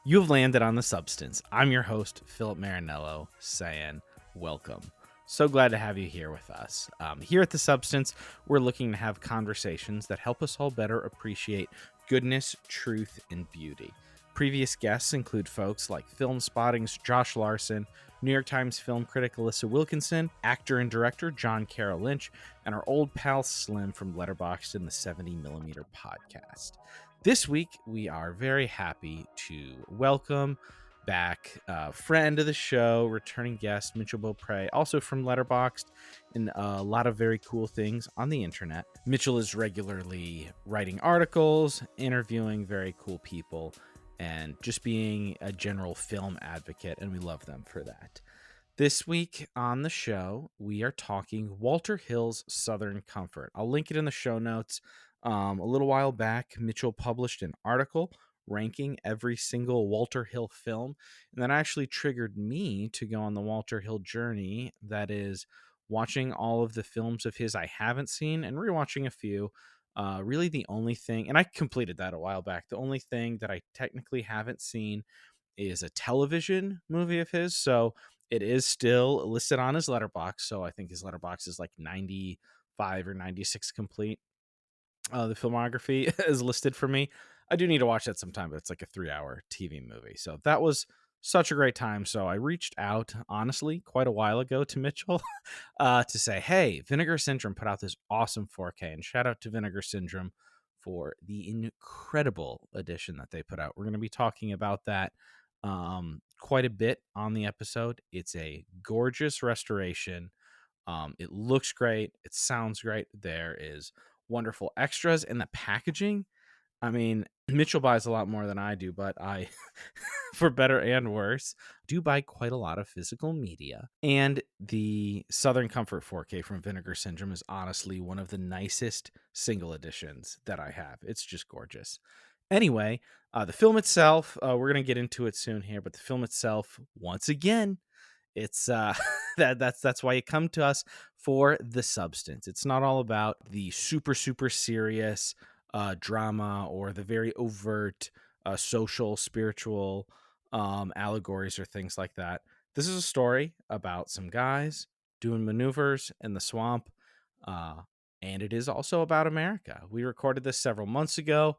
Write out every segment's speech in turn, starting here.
You have landed on The Substance. I'm your host, Philip Marinello, saying welcome. So glad to have you here with us. Here at The Substance, we're looking to have conversations that help us all better appreciate goodness, truth, and beauty. Previous guests include folks like Filmspotting's Josh Larsen, New York Times film critic Alissa Wilkinson, actor and director John Carroll Lynch, and our old pal Slim from Letterboxd and the 70mm podcast. This week, we are very happy to welcome back friend of the show, returning guest Mitchell Beaupre, also from Letterboxd, and a lot of very cool things on the internet. Mitchell is regularly writing articles, interviewing very cool people, and just being a general film advocate, and we love them for that. This week on the show, we are talking Walter Hill's Southern Comfort. I'll link it in the show notes. A little while back, Mitchell published an article ranking every single Walter Hill film, and that actually triggered me to go on the Walter Hill journey. That is, watching all of the films of his I haven't seen and rewatching a few. Really, the only thing, and I completed that a while back, the only thing that I technically haven't seen is a television movie of his. So it is still listed on his Letterboxd. So I think his Letterboxd is like 95 or 96 complete. The filmography is listed for me. I do need to watch that sometime, but it's like a 3-hour TV movie. So that was such a great time. So I reached out, honestly, quite a while ago to Mitchell to say, hey, Vinegar Syndrome put out this awesome 4K. And shout out to Vinegar Syndrome for the incredible edition that they put out. We're going to be talking about that quite a bit on the episode. It's a gorgeous restoration. It looks great. It sounds great. There is wonderful extras in the packaging. I mean, Mitchell buys a lot more than I do, but I, for better and worse, do buy quite a lot of physical media. And the Southern Comfort 4K from Vinegar Syndrome is honestly one of the nicest single editions that I have. It's just gorgeous. Anyway, the film itself, we're going to get into it soon here, but the film itself, once again, it's that's why you come to us for The Substance. It's not all about the super serious drama or the very overt social, spiritual allegories or things like that. This is a story about some guys doing maneuvers in the swamp, and it is also about America. We recorded this several months ago.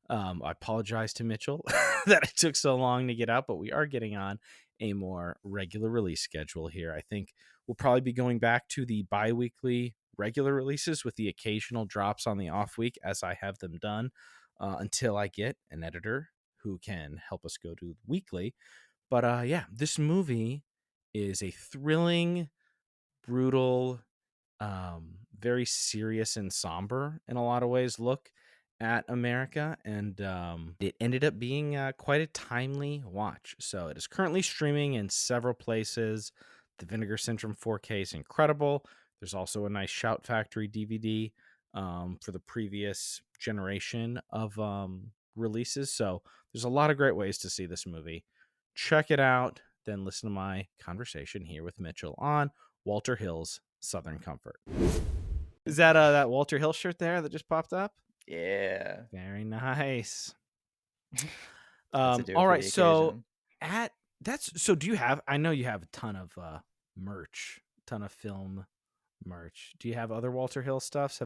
I apologize to Mitchell that it took so long to get out, but we are getting on a more regular release schedule here. I think we'll probably be going back to the bi-weekly regular releases with the occasional drops on the off week as I have them done until I get an editor who can help us go to weekly. But yeah, this movie is a thrilling, brutal, very serious and somber in a lot of ways look at America, and it ended up being quite a timely watch. So it is currently streaming in several places. The Vinegar Syndrome 4K is incredible. There's also a nice Shout Factory DVD for the previous generation of releases. So there's a lot of great ways to see this movie. Check it out, then listen to my conversation here with Mitchell on Walter Hill's Southern Comfort. Is that that Walter Hill shirt there that just popped up? Yeah. Very nice. That's to do it All for right. the So occasion. so do you have, I know you have a ton of merch, ton of film merch. Do you have other Walter Hill stuffs? Do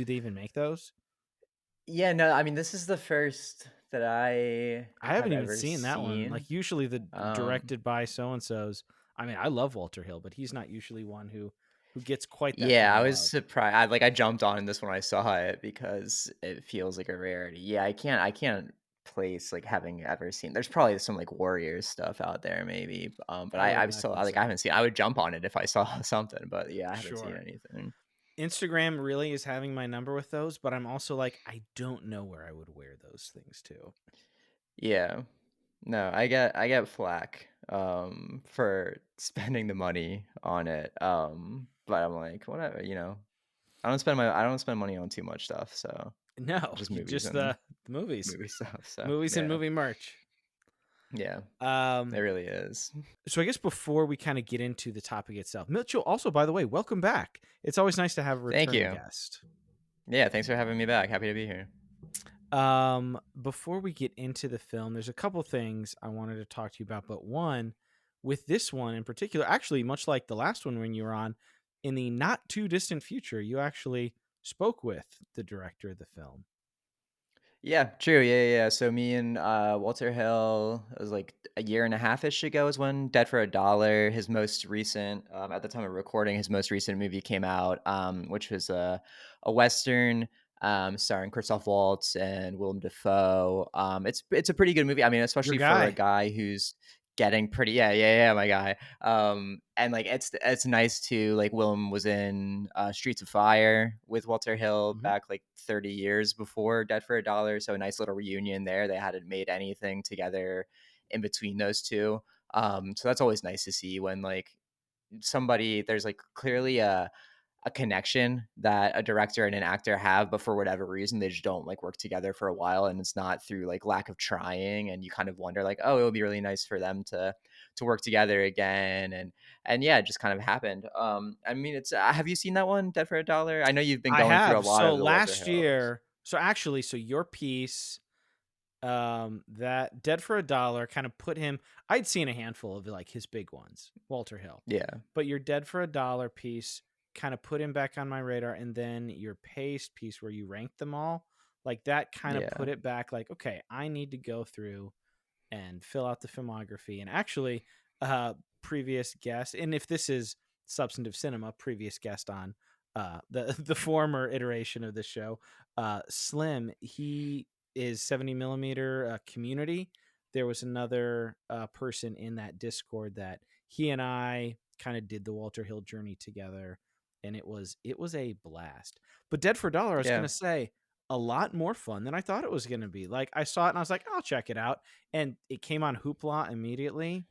they even make those? Yeah, no, I mean, this is the first that I I have haven't even ever seen that one. seen. Like usually the Um, directed by so and so's. I mean, I love Walter Hill, but he's not usually one who gets quite that yeah, kind I of was love. surprised. I jumped on this when I saw it because it feels like a rarity. Yeah, I can't place like having ever seen. There's probably some like Warriors stuff out there maybe. But I would I'm still imagine like I so. haven't seen. I would jump on it if I saw something, but yeah, I haven't seen Sure. anything. Instagram really is having my number with those, but I'm also like, I don't know where I would wear those things to. Yeah. No, I get flack for spending the money on it. But I'm like, whatever, I don't spend money on too much stuff, so No, just movies just and the movies, movie stuff. So movies and yeah. movie merch. Yeah, it Um, really is. so I guess before we kind of get into the topic itself, Mitchell, also, by the way, welcome back. It's always nice to have a Thank returning you. guest. Yeah, thanks for having me back. Happy to be here. Before we get into the film, there's a couple things I wanted to talk to you about, but one, with this one in particular, actually, much like the last one when you were on, in the not too distant future, you actually spoke with the director of the film. Yeah, true. Yeah. So me and Walter Hill, it was like a year and a half ish ago, is when Dead for a Dollar, his most recent, at the time of recording, his most recent movie came out, which was a western, starring Christoph Waltz and Willem Dafoe. It's a pretty good movie. I mean, Your especially for a guy. guy who's getting pretty. Yeah, my guy. And like it's nice to like Willem was in Streets of Fire with Walter Hill Mhm. back like 30 years before Dead for a Dollar, so a nice little reunion there. They hadn't made anything together in between those two. So that's always nice to see when like somebody there's like clearly a connection that a director and an actor have, but for whatever reason, they just don't like work together for a while. And it's not through like lack of trying. And you kind of wonder like, oh, it would be really nice for them to work together again. And yeah, it just kind of happened. I mean, it's have you seen that one, Dead for a Dollar? I know you've been I going through a have. lot So of the Walter last Hills. year, so actually, so your piece, that Dead for a Dollar kind of put him. I'd seen a handful of like his big ones, Walter Hill, Yeah. but your Dead for a Dollar piece kind of put him back on my radar, and then your Paste piece where you ranked them all, like that kind of Yeah. put it back. Like, okay, I need to go through and fill out the filmography. And actually, uh, previous guest, and if this is substantive cinema, previous guest on the the former iteration of the show, Slim, he is 70 millimeter community. There was another person in that Discord that he and I kind of did the Walter Hill journey together, and it was a blast. But Dead for a Dollar, I was Yeah. gonna say, a lot more fun than I thought it was gonna be. Like I saw it and I was like, I'll check it out, and it came on Hoopla immediately.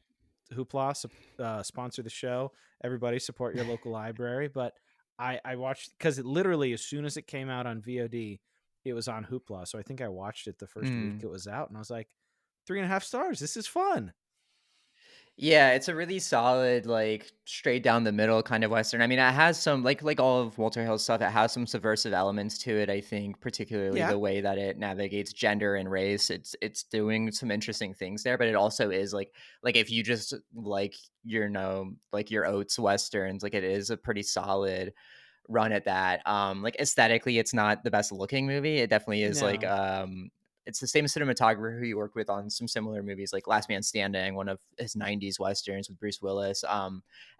Hoopla sponsored the show. Everybody support your local library. But I watched because it literally as soon as it came out on VOD, it was on Hoopla. So I think I watched it the first week Mm. it was out, and I was like, 3.5 stars. This is fun. Yeah, it's a really solid, like, straight down the middle kind of Western. I mean, it has some like all of Walter Hill's stuff, it has some subversive elements to it, I think, particularly Yeah. the way that it navigates gender and race. It's doing some interesting things there, but it also is like if you just like, you know, like your oats Westerns, like it is a pretty solid run at that. Like aesthetically, it's not the best looking movie. It definitely is like No. it's the same cinematographer who he worked with on some similar movies like Last Man Standing, one of his 90s westerns with Bruce Willis.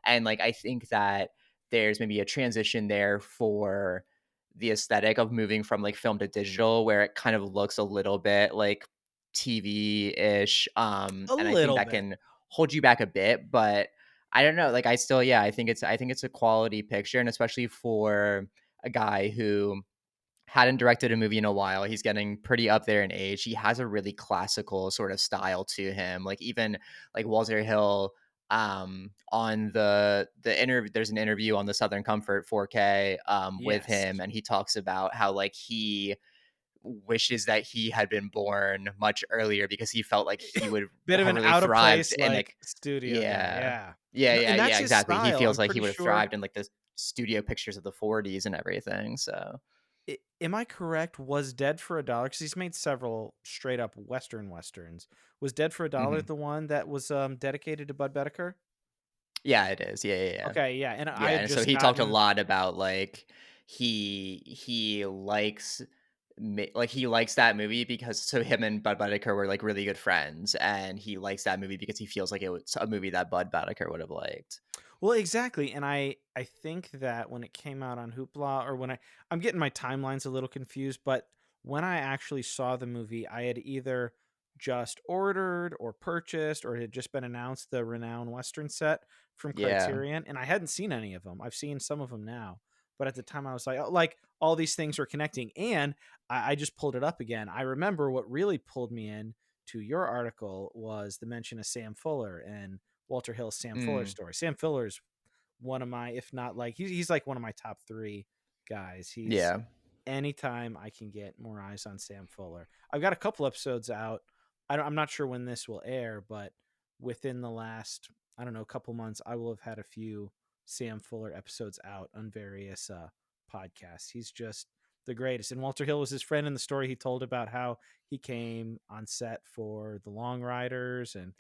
And like I think that there's maybe a transition there for the aesthetic of moving from like film to digital where it kind of looks a little bit like TV-ish. A And I think little that bit. can hold you back a bit, but I don't know. Like I still, yeah, I think it's a quality picture, and especially for a guy who hadn't directed a movie in a while. He's getting pretty up there in age. He has a really classical sort of style to him. Like even like Walter Hill on the interview there's an interview on the Southern Comfort 4K with Yes. him, and he talks about how like he wishes that he had been born much earlier because he felt like he would Bit of have an really out of thrived place in like like studio guy. yeah. Yeah. Yeah, No, yeah, and yeah, that's his exactly. He style. feels I'm like he pretty would have sure. thrived in like the studio pictures of the 40s and everything. So, Am I correct? Was Dead for a Dollar, because he's made several straight up westerns. Was Dead for a Dollar mhm. the one that was dedicated to Bud Bedecker? Yeah, it is. Yeah. Okay, yeah, and I Yeah, had and so just he talked a gotten. lot about like he likes like he likes that movie because so him and Bud Bodecker were like really good friends, and he likes that movie because he feels like it was a movie that Bud Bodecker would have liked. Well, exactly, and I think that when it came out on Hoopla, or when I'm getting my timelines a little confused, but when I actually saw the movie, I had either just ordered or purchased, or it had just been announced the Renown Western set from Yeah. Criterion, and I hadn't seen any of them. I've seen some of them now, but at the time I was like, oh, like all these things are connecting, and I just pulled it up again. I remember what really pulled me in to your article was the mention of Sam Fuller and Walter Hill's Sam Fuller Mm, story. Sam Fuller's one of my, if not like, he's like one of my top three guys. He's yeah. anytime I can get more eyes on Sam Fuller. I've got a couple episodes out. I'm not sure when this will air, but within the last, I don't know, couple months, I will have had a few Sam Fuller episodes out on various podcasts. the greatest. And Walter Hill was his friend in the story. He told about how he came on set for The Long Riders and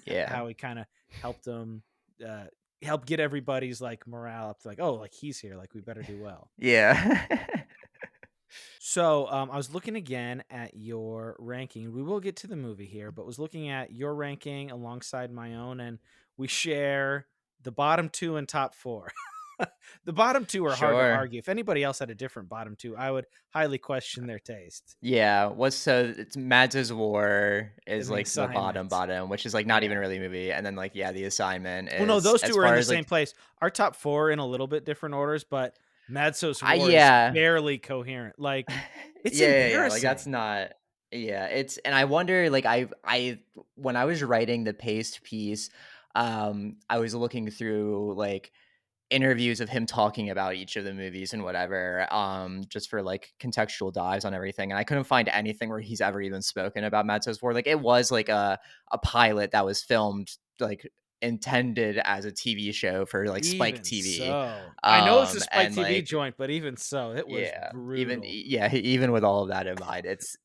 Yeah. how he kind of helped them uh, help get everybody's like morale up to like, oh, like he's here, like we better do well. Yeah. So I was looking again at your ranking. We will get to the movie here, but was looking at your ranking alongside my own, and we share the bottom two and top four. The bottom two are hard to Sure. argue. If anybody else had a different bottom two, I would highly question their taste. Yeah, it's Mads' War is, And The like, the Assignment. bottom, which is, like, not even Yeah. really a movie, and then, like, yeah, The Assignment Well, no, is those as two are in far the as, same like place. Our top four in a little bit different orders, but Madso's I War is yeah. barely coherent. Like, it's Yeah, like, that's embarrassing. not yeah, it's and I wonder, like, I when I was writing the Paste piece, I was looking through, like, interviews of him talking about each of the movies and whatever, just for, like, contextual dives on everything, and I couldn't find anything where he's ever even spoken about Mads War. Like, it was, like, a pilot that was filmed, like, intended as a TV show for, like, Spike Even TV, so, I know it's a Spike and, TV like joint, but even so, it was yeah, even brutal. yeah, even with all of that in mind, it's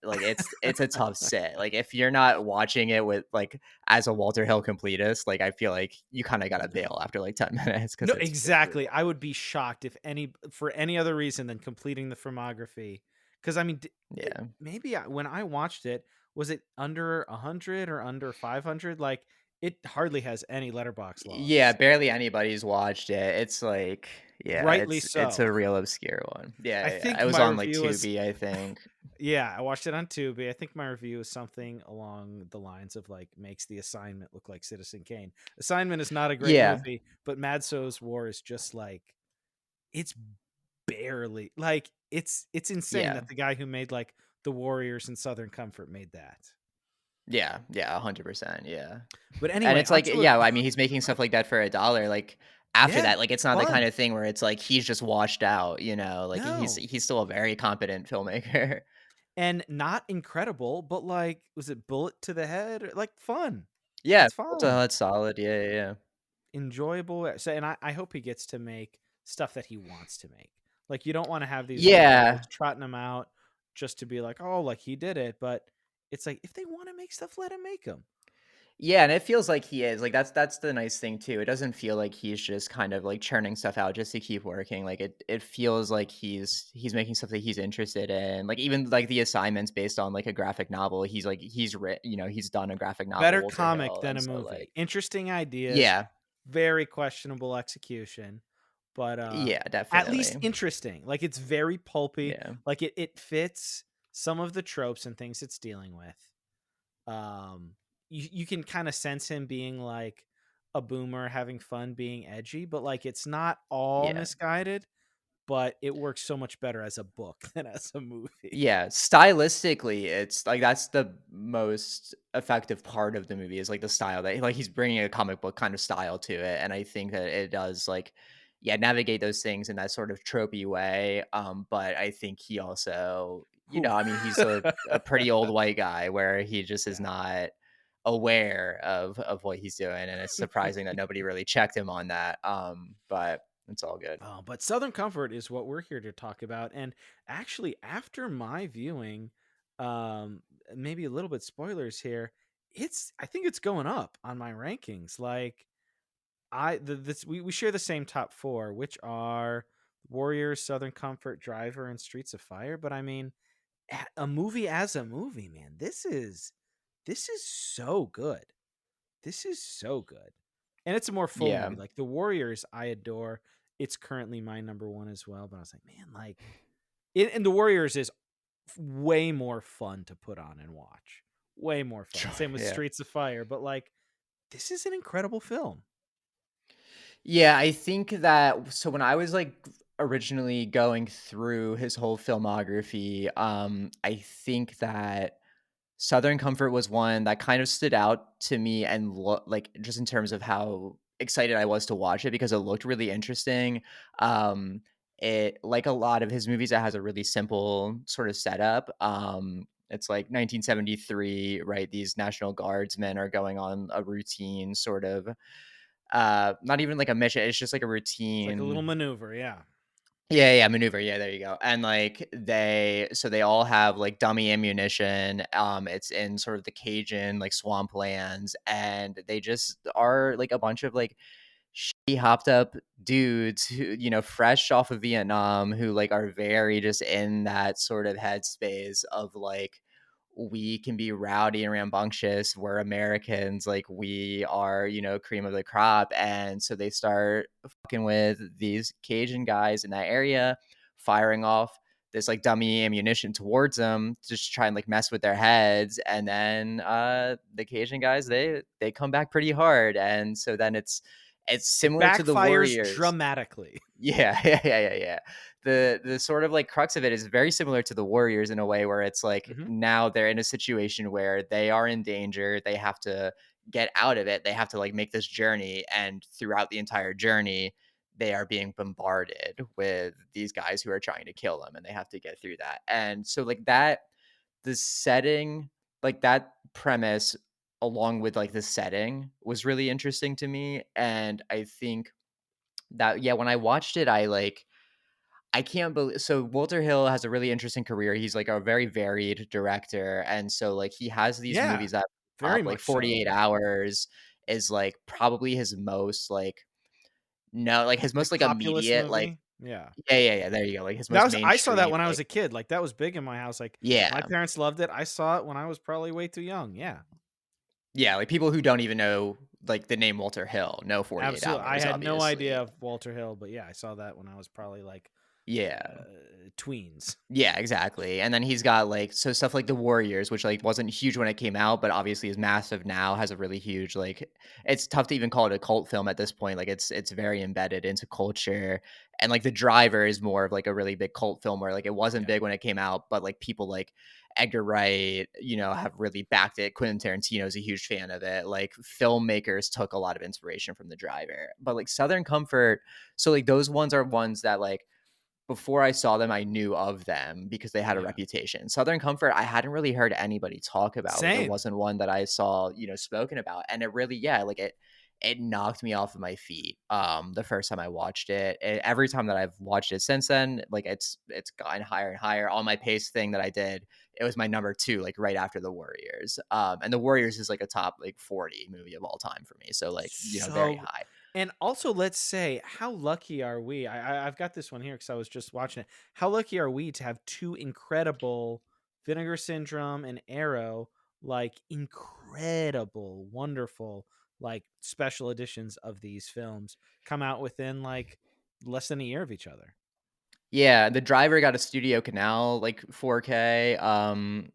a tough sit. Like, if you're not watching it with, like, as a Walter Hill completist, like, I feel like you kinda gotta bail after, like, 10 minutes because No, it's exactly. brutal. I would be shocked if any for any other reason than completing the filmography. Because I mean, Yeah. maybe when I watched it, was it under 100 or under 500? Like, it hardly has any letterbox Yeah, logs. barely anybody's watched it. It's like yeah, Rightly it's so. a real obscure one. Yeah, I yeah, it think was my on, like, review was Tubi, I think. yeah, I watched it on Tubi. I think my review is something along the lines of like makes The Assignment look like Citizen Kane. Assignment is not a great Yeah, movie, but Madso's War is just like it's barely like it's insane yeah. that the guy who made like The Warriors and Southern Comfort made that. Yeah, yeah, 100%, yeah. But And anyway, it's like onto it. yeah, I mean, he's making stuff like that for a dollar, like, after Yeah, that, like, it's not the fun. kinda thing where it's like he's just washed out, like, No. he's still a very competent filmmaker. And not incredible, but like was it Bullet to the Head? Like fun. Yeah, It's fun. that's solid, yeah, yeah, yeah. Enjoyable. So, and I hope he gets to make stuff that he wants to make. Like you don't want to have these directors Yeah. trotting them out just to be like, oh, like he did it. But it's like if they want to make stuff, let him make them. Yeah, and it feels like he is, like, that's the nice thing too, it doesn't feel like he's just kind of, like, churning stuff out just to keep working, like, it feels like he's making stuff that he's interested in, like, even, like, the assignments based on, like, a graphic novel, he's done a graphic novel, Better Walter comic Hill, than and a so, like movie. Interesting ideas, yeah, very questionable execution, but yeah, at least definitely. interesting. Like it's very pulpy. Yeah, Like it fits some of the tropes and things it's dealing with. You can kind of sense him being like a boomer having fun being edgy, but like it's not all yeah. misguided, but it works so much better as a book than as a movie. Yeah, stylistically, it's like that's the most effective part of the movie is like the style that like he's bringing a comic book kind of style to it, and I think that it does like yeah navigate those things in that sort of tropey way. But I think he also Whew. I mean he's a pretty old white guy where he just is Yeah. not aware of what he's doing, and it's surprising that nobody really checked him on that. But it's all good. But Southern Comfort is what we're here to talk about. And actually, after my viewing, maybe a little bit spoilers here, I think it's going up on my rankings. Like we share the same top four, which are Warriors, Southern Comfort, Driver, and Streets of Fire. But I mean, a movie as a movie, man, this is so good. This is so good. And it's a more full Yeah, movie. Like The Warriors, I adore. It's currently my number one as well. But I was like, man, like, and The Warriors is way more fun to put on and watch. Way more fun. sure, Same with yeah. Streets of Fire. But like, this is an incredible film. Yeah, I think that so when I was like originally going through his whole filmography, I think that Southern Comfort was one that kind of stood out to me and like just in terms of how excited I was to watch it because it looked really interesting. It like a lot of his movies, it has a really simple sort of setup. It's like 1973, right? These National Guardsmen are going on a routine sort of not even like a mission, it's just like a It's like a little routine maneuver. Yeah. Yeah, yeah, maneuver, yeah, there you go, and, like, they all have, like, dummy ammunition, it's in sort of the Cajun, like, swamplands, and they just are, like, a bunch of, like, shitty hopped up dudes who, fresh off of Vietnam who, like, are very just in that sort of headspace of, like, we can be rowdy and rambunctious. We're Americans, like, we are, cream of the crop, and so they start fucking with these Cajun guys in that area, firing off this, like, dummy ammunition towards them, just to try and, like, mess with their heads, and then, the Cajun guys, they come back pretty hard, and so then it's It similar to the backfires Warriors. dramatically. Yeah, yeah. The sort of, like, crux of it is very similar to the Warriors in a way where it's like, Mhm. now they're in a situation where they are in danger, they have to get out of it, they have to, like, make this journey, and throughout the entire journey, they are being bombarded with these guys who are trying to kill them, and they have to get through that, and so, like, the setting, like, that premise along with, like, the setting was really interesting to me, and I think that yeah, when I watched it, I can't believe so Walter Hill has a really interesting career. He's like a very varied director, and so, like, he has these Yeah, movies that very like much so. 48 Hours is, like, probably his most, like no, like, his most, Like, like, populist immediate, like movie? Yeah. yeah, there you go, like, his That most was I saw that mainstream, when I was like a kid, like, that was big in my house, like, my yeah. parents loved it, I saw it when I was probably way too young, yeah. Yeah, like, people who don't even know, like, the name Walter Hill know 48 Absolutely, I Hours, had no obviously. idea of Walter Hill, but yeah, I saw that when I was probably, like, Yeah. tweens. Yeah, exactly, and then he's got, like so stuff like The Warriors, which, like, wasn't huge when it came out, but obviously is massive now, has a really huge, like it's tough to even call it a cult film at this point, like, it's very embedded into culture, and, like, The Driver is more of, like, a really big cult film where, like, it wasn't Yeah, big when it came out, but, like, people like Edgar Wright, have really backed it. Quentin Tarantino is a huge fan of it, like, filmmakers took a lot of inspiration from The Driver, but, like, Southern Comfort so, like, those ones are ones that, like, before I saw them, I knew of them because they had a yeah. reputation. Southern Comfort, I hadn't really heard anybody talk about. Like, it Same. wasn't one that I saw, spoken about. And it really, yeah, like it knocked me off of my feet. The first time I watched it. Every time that I've watched it since then, like it's gotten higher and higher. On my pace thing that I did, it was my number two, like right after the Warriors. And the Warriors is like a top like 40 movie of all time for me. So like, very So high. and also, let's say, how lucky are we? I've got this one here because I was just watching it. How lucky are we to have two incredible Vinegar Syndrome and Arrow, like incredible, wonderful, like special editions of these films come out within like less than a year of each other. Yeah, The Driver got a Studio Canal, like, 4K,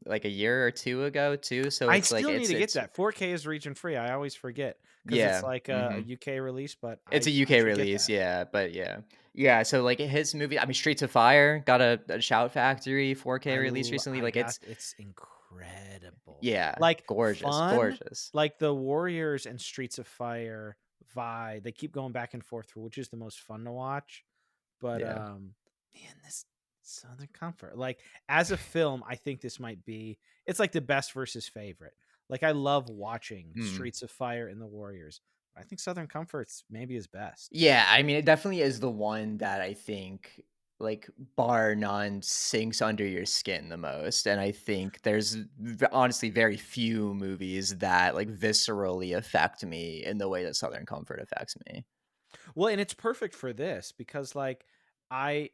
like, a year or 2 ago too, so I it's like still need to get it's that. 4K is region free. I always forget because it's yeah, like a mhm. UK release, but It's a I UK should get release, that. yeah, but yeah. Yeah, so, like, his movie I mean, Streets of Fire got a Shout Factory 4K release recently, I like, got it's it's incredible. yeah, Like, gorgeous, fun, gorgeous. like, the Warriors and Streets of Fire vibe, they keep going back and forth for which is the most fun to watch, but, Yeah. man, this Southern Comfort, like, as a film, I think this might be it's like the best versus favorite. Like, I love watching Mm. Streets of Fire and the Warriors. I think Southern Comfort's maybe his best. Yeah, I mean, it definitely is the one that I think, like, bar none, sinks under your skin the most, and I think there's honestly very few movies that, like, viscerally affect me in the way that Southern Comfort affects me. Well, and it's perfect for this because like I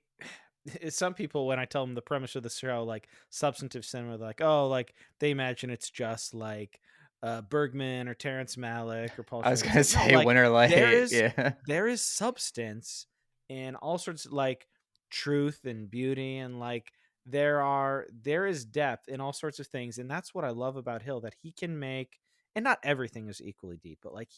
some people when I tell them the premise of the show, like substantive cinema, they're like, oh, like they imagine it's just like Bergman or Terrence Malick or Paul I was Schrader. It's gonna like, no, say like Winter there Light, is yeah. there is substance and all sorts of like truth and beauty and like there is depth in all sorts of things. And that's what I love about Hill, that he can make and not everything is equally deep, but like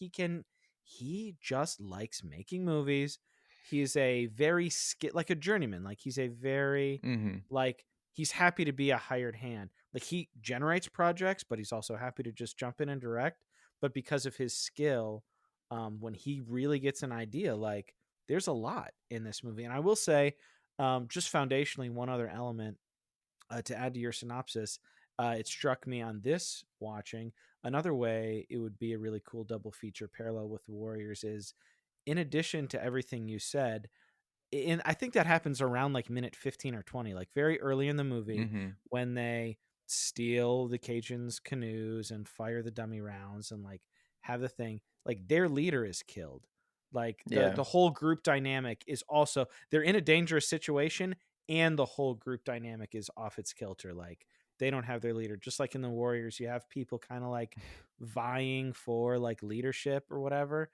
he just likes making movies. He's a very like a journeyman. Like he's a very Mhm. like he's happy to be a hired hand. Like he generates projects, but he's also happy to just jump in and direct. But because of his skill, when he really gets an idea, like there's a lot in this movie. And I will say, just foundationally, one other element to add to your synopsis, it struck me on this watching. Another way it would be a really cool double feature parallel with the Warriors is, in addition to everything you said, and I think that happens around like minute 15 or 20, like very early in the movie, Mhm. when they steal the Cajuns' canoes and fire the dummy rounds and like have the thing. Like their leader is killed. Like Yeah. the whole group dynamic is also, they're in a dangerous situation, and the whole group dynamic is off its kilter. Like they don't have their leader. Just like in the Warriors, you have people kind of like vying for like leadership or whatever.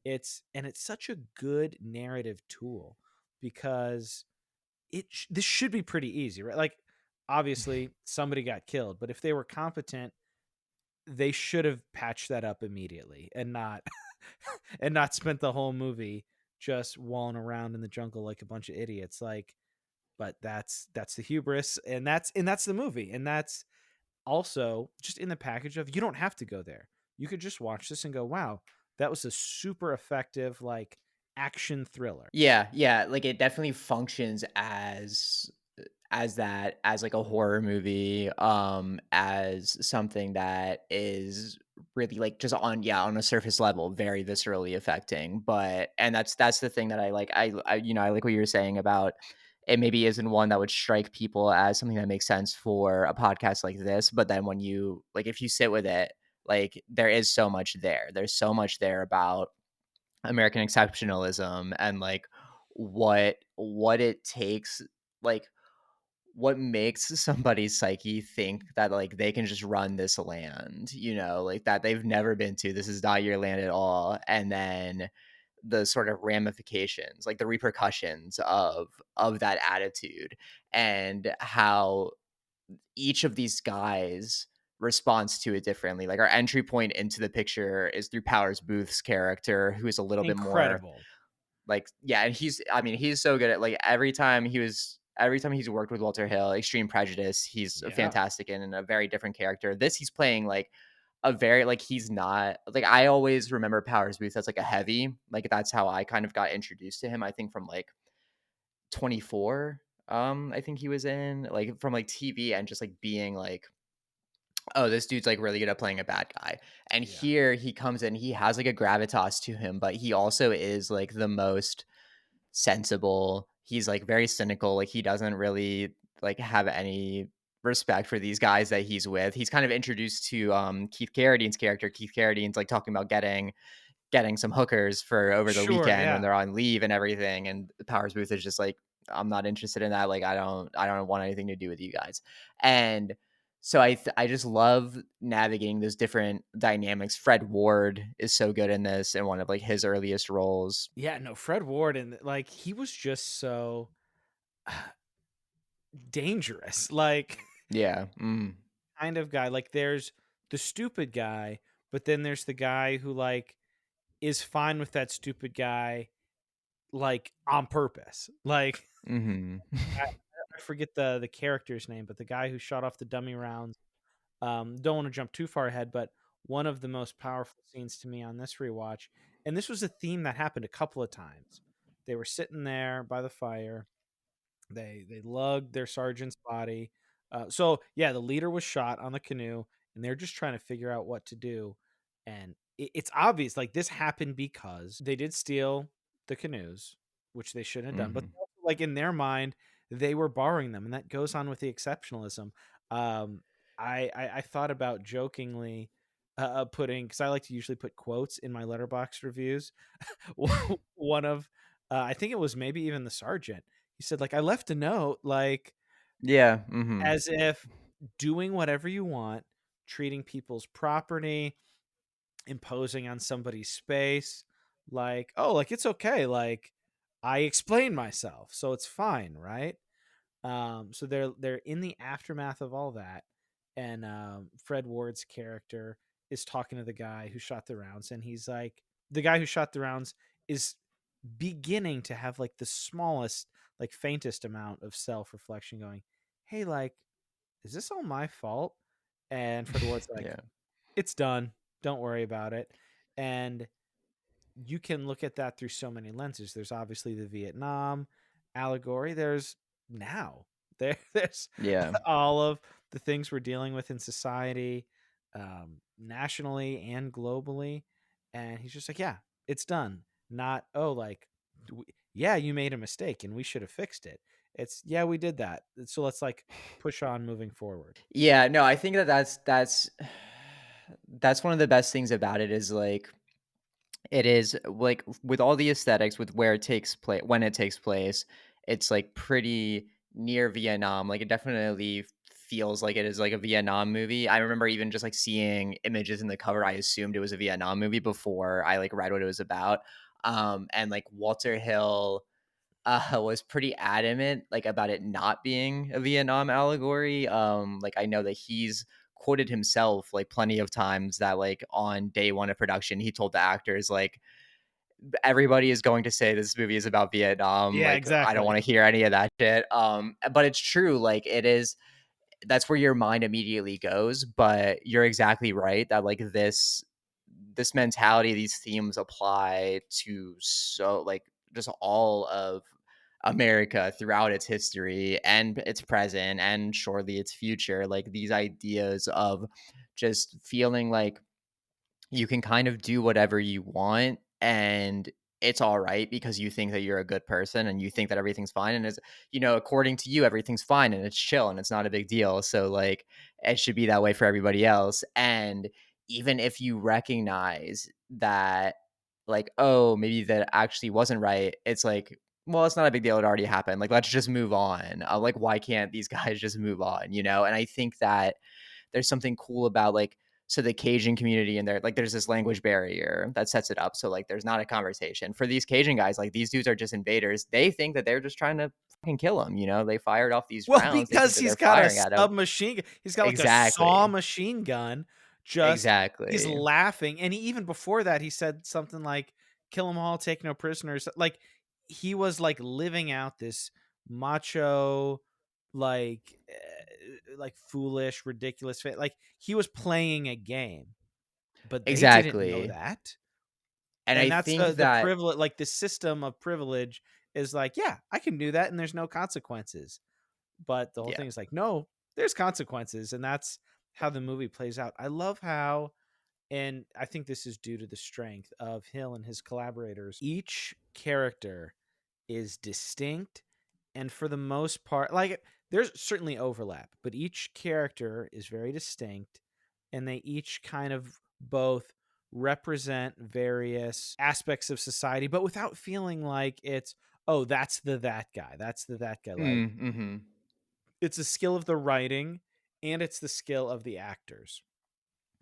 It's such a good narrative tool, because this should be pretty easy, right? Like obviously somebody got killed, but if they were competent, they should have patched that up immediately, and not and not spent the whole movie just walling around in the jungle like a bunch of idiots. Like, but that's the hubris, and that's the movie, and that's also just in the package of, you don't have to go there. You could just watch this and go, wow, that was a super effective like action thriller. Yeah, yeah, like, it definitely functions as that, as, like, a horror movie, as something that is really, like, just on, yeah, on a surface level, very viscerally affecting, but and that's the thing that I like. I like what you were saying about it maybe isn't one that would strike people as something that makes sense for a podcast like this, but then when you like, if you sit with it, like, there is so much there. There's so much there about American exceptionalism and like what it takes, like what makes somebody's psyche think that like they can just run this land, like that they've never been to. This is not your land at all. And then the sort of ramifications, like the repercussions of that attitude and how each of these guys responds to it differently. Like our entry point into the picture is through Powers Booth's character, who is a little bit more Incredible. like, yeah, and he's so good at like every time he's worked with Walter Hill, Extreme Prejudice, he's a Yeah. fantastic and a very different character. This he's playing like a very like he's not like I always remember Powers Booth as like a heavy. Like that's how I kind of got introduced to him. I think from like 24. I think he was in like from like TV and just like being like, oh, this dude's like really good at playing a bad guy. And Yeah. here he comes in, he has like a gravitas to him, but he also is like the most sensible. He's like very cynical. Like he doesn't really like have any respect for these guys that he's with. He's kind of introduced to Keith Carradine's character. Keith Carradine's like talking about getting some hookers for over the Sure. weekend when Yeah. they're on leave and everything. And Powers Booth is just like, I'm not interested in that. Like, I don't want anything to do with you guys. And so I just love navigating those different dynamics. Fred Ward is so good in this in one of like his earliest roles. Yeah. No, Fred Ward, and like he was just so dangerous. Like Yeah. Mm. kind of guy. Like there's the stupid guy, but then there's the guy who like is fine with that stupid guy, like on purpose. Like Mhm. I forget the character's name, but the guy who shot off the dummy rounds. Don't want to jump too far ahead, but one of the most powerful scenes to me on this rewatch, and this was a theme that happened a couple of times. They were sitting there by the fire. They lugged their sergeant's body. So yeah, the leader was shot on the canoe, and they're just trying to figure out what to do. And it's obvious, like this happened because they did steal the canoes, which they shouldn't have done. But Mhm. also, like in their mind, they were borrowing them, and that goes on with the exceptionalism. Um, I thought about jokingly putting, because I like to usually put quotes in my Letterboxd reviews. One of I think it was maybe even the sergeant. He said, like, I left a note, like, Yeah. Mhm. as if doing whatever you want, treating people's property, imposing on somebody's space, like, oh, like it's okay, like I explained myself, so it's fine, right? So they're in the aftermath of all that, and Fred Ward's character is talking to the guy who shot the rounds, and he's like, the guy who shot the rounds is beginning to have like the smallest, like faintest amount of self-reflection, going, hey, like, is this all my fault? And Fred Ward's like, Yeah. it's done, don't worry about it. And you can look at that through so many lenses. There's obviously the Vietnam allegory. There's now there's Yeah. all of the things we're dealing with in society, nationally and globally. And he's just like, yeah, it's done. Not, oh, like yeah, you made a mistake and we should have fixed it. It's, yeah, we did that. So let's like push on moving forward. Yeah, no, I think that that's one of the best things about it is, like, it is, like, with all the aesthetics, with where it takes place when it takes place, it's, like, pretty near Vietnam, like, it definitely feels like it is, like, a Vietnam movie. I remember even just, like, seeing images in the cover, I assumed it was a Vietnam movie before I, like, read what it was about, and, like, Walter Hill was pretty adamant, like, about it not being a Vietnam allegory. Like, I know that he's quoted himself, like, plenty of times that, like, on day 1 of production, he told the actors, like, "Everybody is going to say this movie is about Vietnam, Yeah, like, I don't exactly. wanna hear any of that shit." But it's true, like, it is that's where your mind immediately goes, but you're exactly right that, like, this mentality, these themes apply to so like, just all of America throughout its history and its present and surely its future. Like, these ideas of just feeling like you can kind of do whatever you want and it's all right because you think that you're a good person and you think that everything's fine and it's according to you everything's fine and it's chill and it's not a big deal, so like it should be that way for everybody else. And even if you recognize that, like, oh, maybe that actually wasn't right, it's like, well, it's not a big deal, it already happened, like, let's just move on. Like, why can't these guys just move on, and I think that there's something cool about, like, so the Cajun community in there, like, there's this language barrier that sets it up. So, like, there's not a conversation. For these Cajun guys, like, these dudes are just invaders. They think that they're just trying to fucking kill them. They fired off these Well, rounds. They think because that they're he's got a firing at them. submachine gun, he's got like a saw Exactly. machine gun, just he's Exactly. laughing, and he, even before that, he said something like, "Kill them all, take no prisoners." Like, he was, like, living out this macho, like foolish, ridiculous like, he was playing a game, but they didn't know Exactly. that, And and I that's think the that, privilege, like, the system of privilege is like, "Yeah, I can do that, and there's no consequences." But the whole yeah. thing is like, no, there's consequences, and that's how the movie plays out. I love how, and I think this is due to the strength of Hill and his collaborators. Each character is distinct, and for the most part, like, there's certainly overlap, but each character is very distinct, and they each kind of both represent various aspects of society, but without feeling like it's, oh, that's the that guy, that's the that guy. Like, Mm-hmm. it's a skill of the writing and it's the skill of the actors,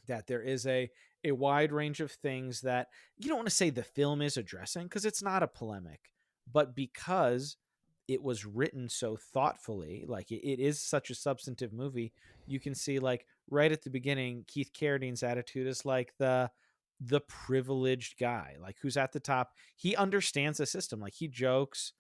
that there is a wide range of things that you don't want to say the film is addressing, because it's not a polemic, but because it was written so thoughtfully, like it is such a substantive movie, you can see, like, right at the beginning, Keith Carradine's attitude is like the privileged guy, like, who's at the top. He understands the system, like, he jokes,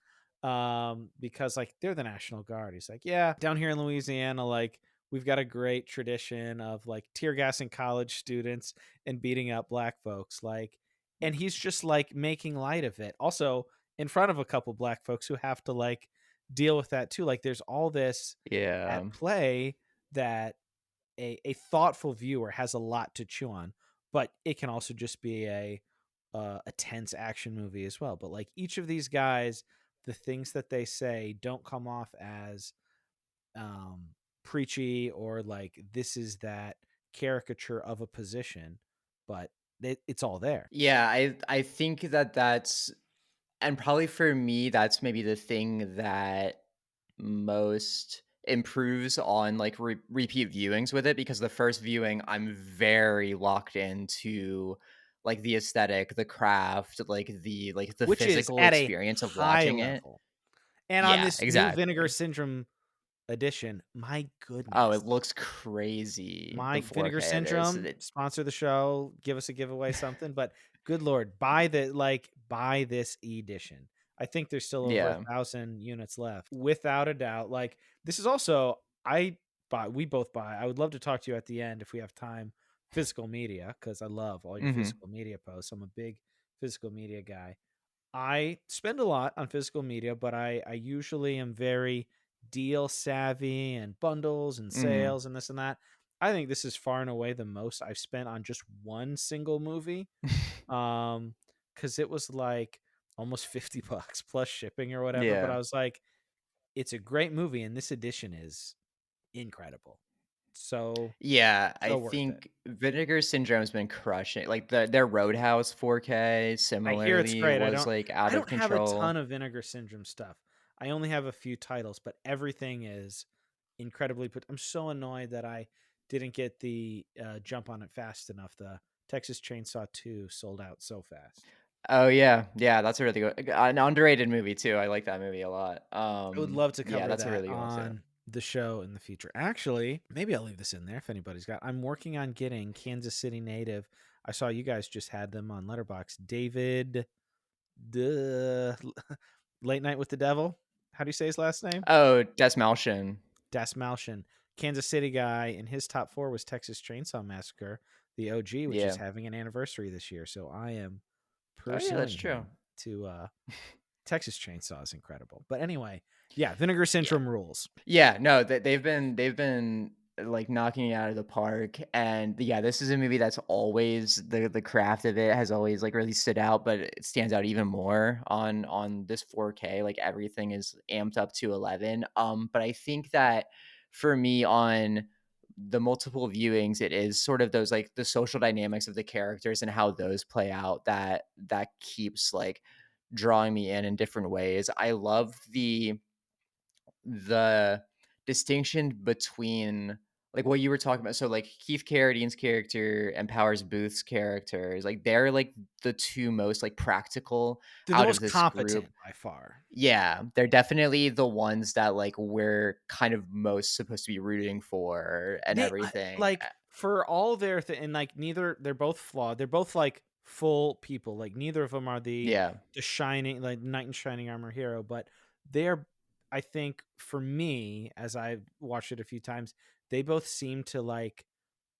because, like, they're the National Guard. He's like, yeah, down here in Louisiana, like, we've got a great tradition of, like, tear gassing college students and beating up black folks, like, and he's just, like, making light of it, also in front of a couple black folks who have to, like, deal with that too. Like, there's all this Yeah. at play that a thoughtful viewer has a lot to chew on, but it can also just be a tense action movie as well. But, like, each of these guys, the things that they say don't come off as preachy, or like this is that caricature of a position, but it's all there. Yeah, I think that that's, and probably for me, that's maybe the thing that most improves on, like, repeat viewings with it, because the first viewing, I'm very locked into, like, the aesthetic, the craft, like the Which is physical at a experience of high watching it. level. And on Yeah, this new Vinegar exactly. Syndrome edition, my Oh, it goodness. looks crazy. The My Vinegar 4K of this. Syndrome, sponsor the show, give us a giveaway, something. But good lord, buy this edition. I think there's still over Yeah. 1,000 units left, without a doubt. Like, this is also, I buy, we both buy. I would love to talk to you at the end if we have time. Physical media, because I love all your Mhm. physical media posts. I'm a big physical media guy. I spend a lot on physical media, but I usually am very deal savvy and bundles and Mhm. sales and this and that. I think this is far and away the most I've spent on just one single movie. Because it was like almost $50 plus shipping or whatever. But Yeah. I was like, it's a great movie, and this edition is incredible. So Yeah, I so worth it. think Vinegar Syndrome's been crushing. Like their Roadhouse 4K I hear it's similarly great. was like out I of don't have a control. ton of Vinegar Syndrome stuff. I only have a few titles, but everything is incredibly put. I'm so annoyed that I didn't get the jump on it fast enough. The Texas Chainsaw 2 sold out so fast. Oh yeah, yeah, that's a really good, an underrated movie too. I like that movie a lot. I would love to Yeah, cover that's a that really good one too. on the show in the future. Actually, maybe I'll leave this in there if anybody's got. I'm working on getting Kansas City native. I saw you guys just had them on Letterboxd. David, the Late Night with the Devil. How do you say his last name? Oh, Des Malshin. Das Malshin, Kansas City guy, and his top four was Texas Chainsaw Massacre, the OG, which is Yeah. having an anniversary this year. So I am Oh yeah, that's pursuing true. him to Texas Chainsaw is incredible. But anyway, yeah, Vinegar Yeah. Syndrome rules. Yeah, no, they've been like knocking it out of the park, and yeah, this is a movie that's always the craft of it has always like really stood out, but it stands out even more on this 4K. Like everything is amped up to 11. But I think that for me on the multiple viewings, it is sort of those like the social dynamics of the characters and how those play out that keeps like drawing me in different ways. I love the distinction between like what you were talking about. So like Keith Carradine's character and Powers Booth's characters, like they're like the two most like practical They're the out of most this group. competent by far. Yeah, they're definitely the ones that like we're kind of most supposed to be rooting for and They everything. like for all their and like neither they're both flawed. They're both like full people. Like neither of them are Yeah. the shining like knight in shining armor hero, but they're I think for me as I've watched it a few times, they both seem to like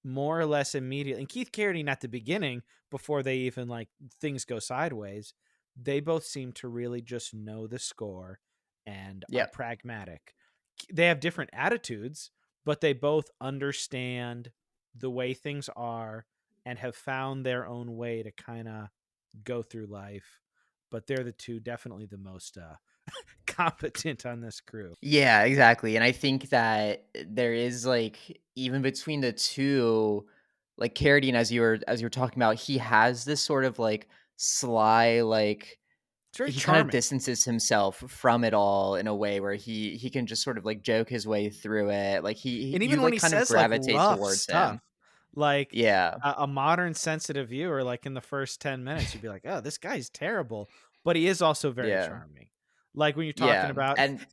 more or less immediately. And Keith Carradine at the beginning, before they even like things go sideways, they both seem to really just know the score and are Yep. pragmatic. They have different attitudes, but they both understand the way things are and have found their own way to kind of go through life. But they're the two definitely the most competent on this crew. Yeah, exactly, and I think that there is, like, even between the 2, like, Carradine, as you were talking about, he has this sort of, like, sly, like It's very he kinda charming. distances himself from it all in a way where he can just sort of, like, joke his way through it, like, he And you, even when like, he kind of says, like, gravitate rough towards stuff, him. like, Yeah, a modern sensitive viewer, like, in the first 10 minutes, you'd be like, "Oh, this guy's terrible," but he is also very yeah, charming. Like, when you're talking yeah, about and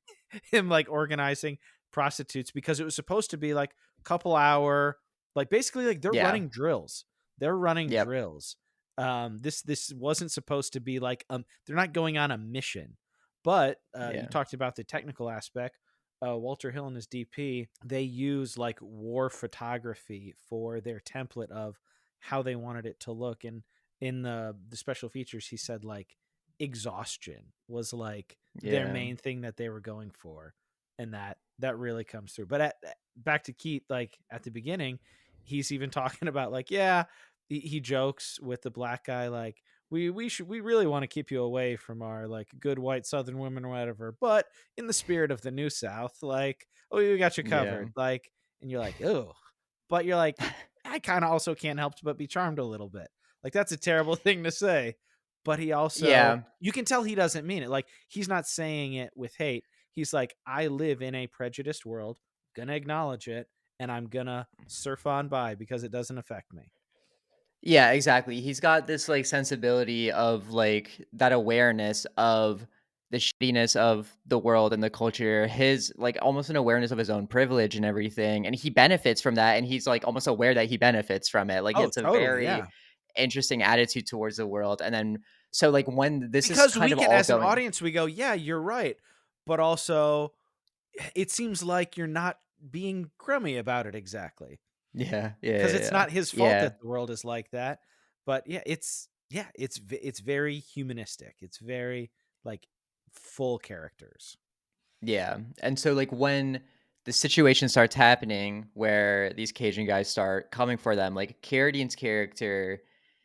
him, like, organizing prostitutes because it was supposed to be, like, couple hour like, basically, like, they're yeah, running drills. They're running yep, drills. This wasn't supposed to be, like, they're not going on a mission. But, you yeah, talked about the technical aspect. Walter Hill and his DP, they use, like, war photography for their template of how they wanted it to look, and in the special features, he said, like, exhaustion was, like, their yeah, main thing that they were going for, and that really comes through. But back to Keith, like at the beginning, he's even talking about like, yeah, he jokes with the black guy, like we really want to keep you away from our like good white Southern women or whatever, but in the spirit of the New South, like, oh, we got you yeah. covered, like, and you're like, oh, but you're like, I kind of also can't help but be charmed a little bit. Like that's a terrible thing to say, but he also Yeah, you can tell he doesn't mean it. Like he's not saying it with hate. He's like, I live in a prejudiced world, gonna acknowledge it, and I'm gonna surf on by because it doesn't affect me. yeah, exactly. He's got this like sensibility of like that awareness of the shittiness of the world and the culture, his like almost an awareness of his own privilege and everything. And he benefits from that. And he's like almost aware that he benefits from it. Like Oh, it's a totally, very yeah. interesting attitude towards the world. And then so like when this is Because kind we of can all as an going, audience, we go, "Yeah, you're right." But also, it seems like you're not being crummy about it exactly. yeah, yeah, Because yeah, it's yeah. not his fault Yeah. that the world is like that. But yeah, it's very humanistic. It's very, like, full characters. Yeah, and so, like, when the situation starts happening where these Cajun guys start coming for them, like, Carradine's character,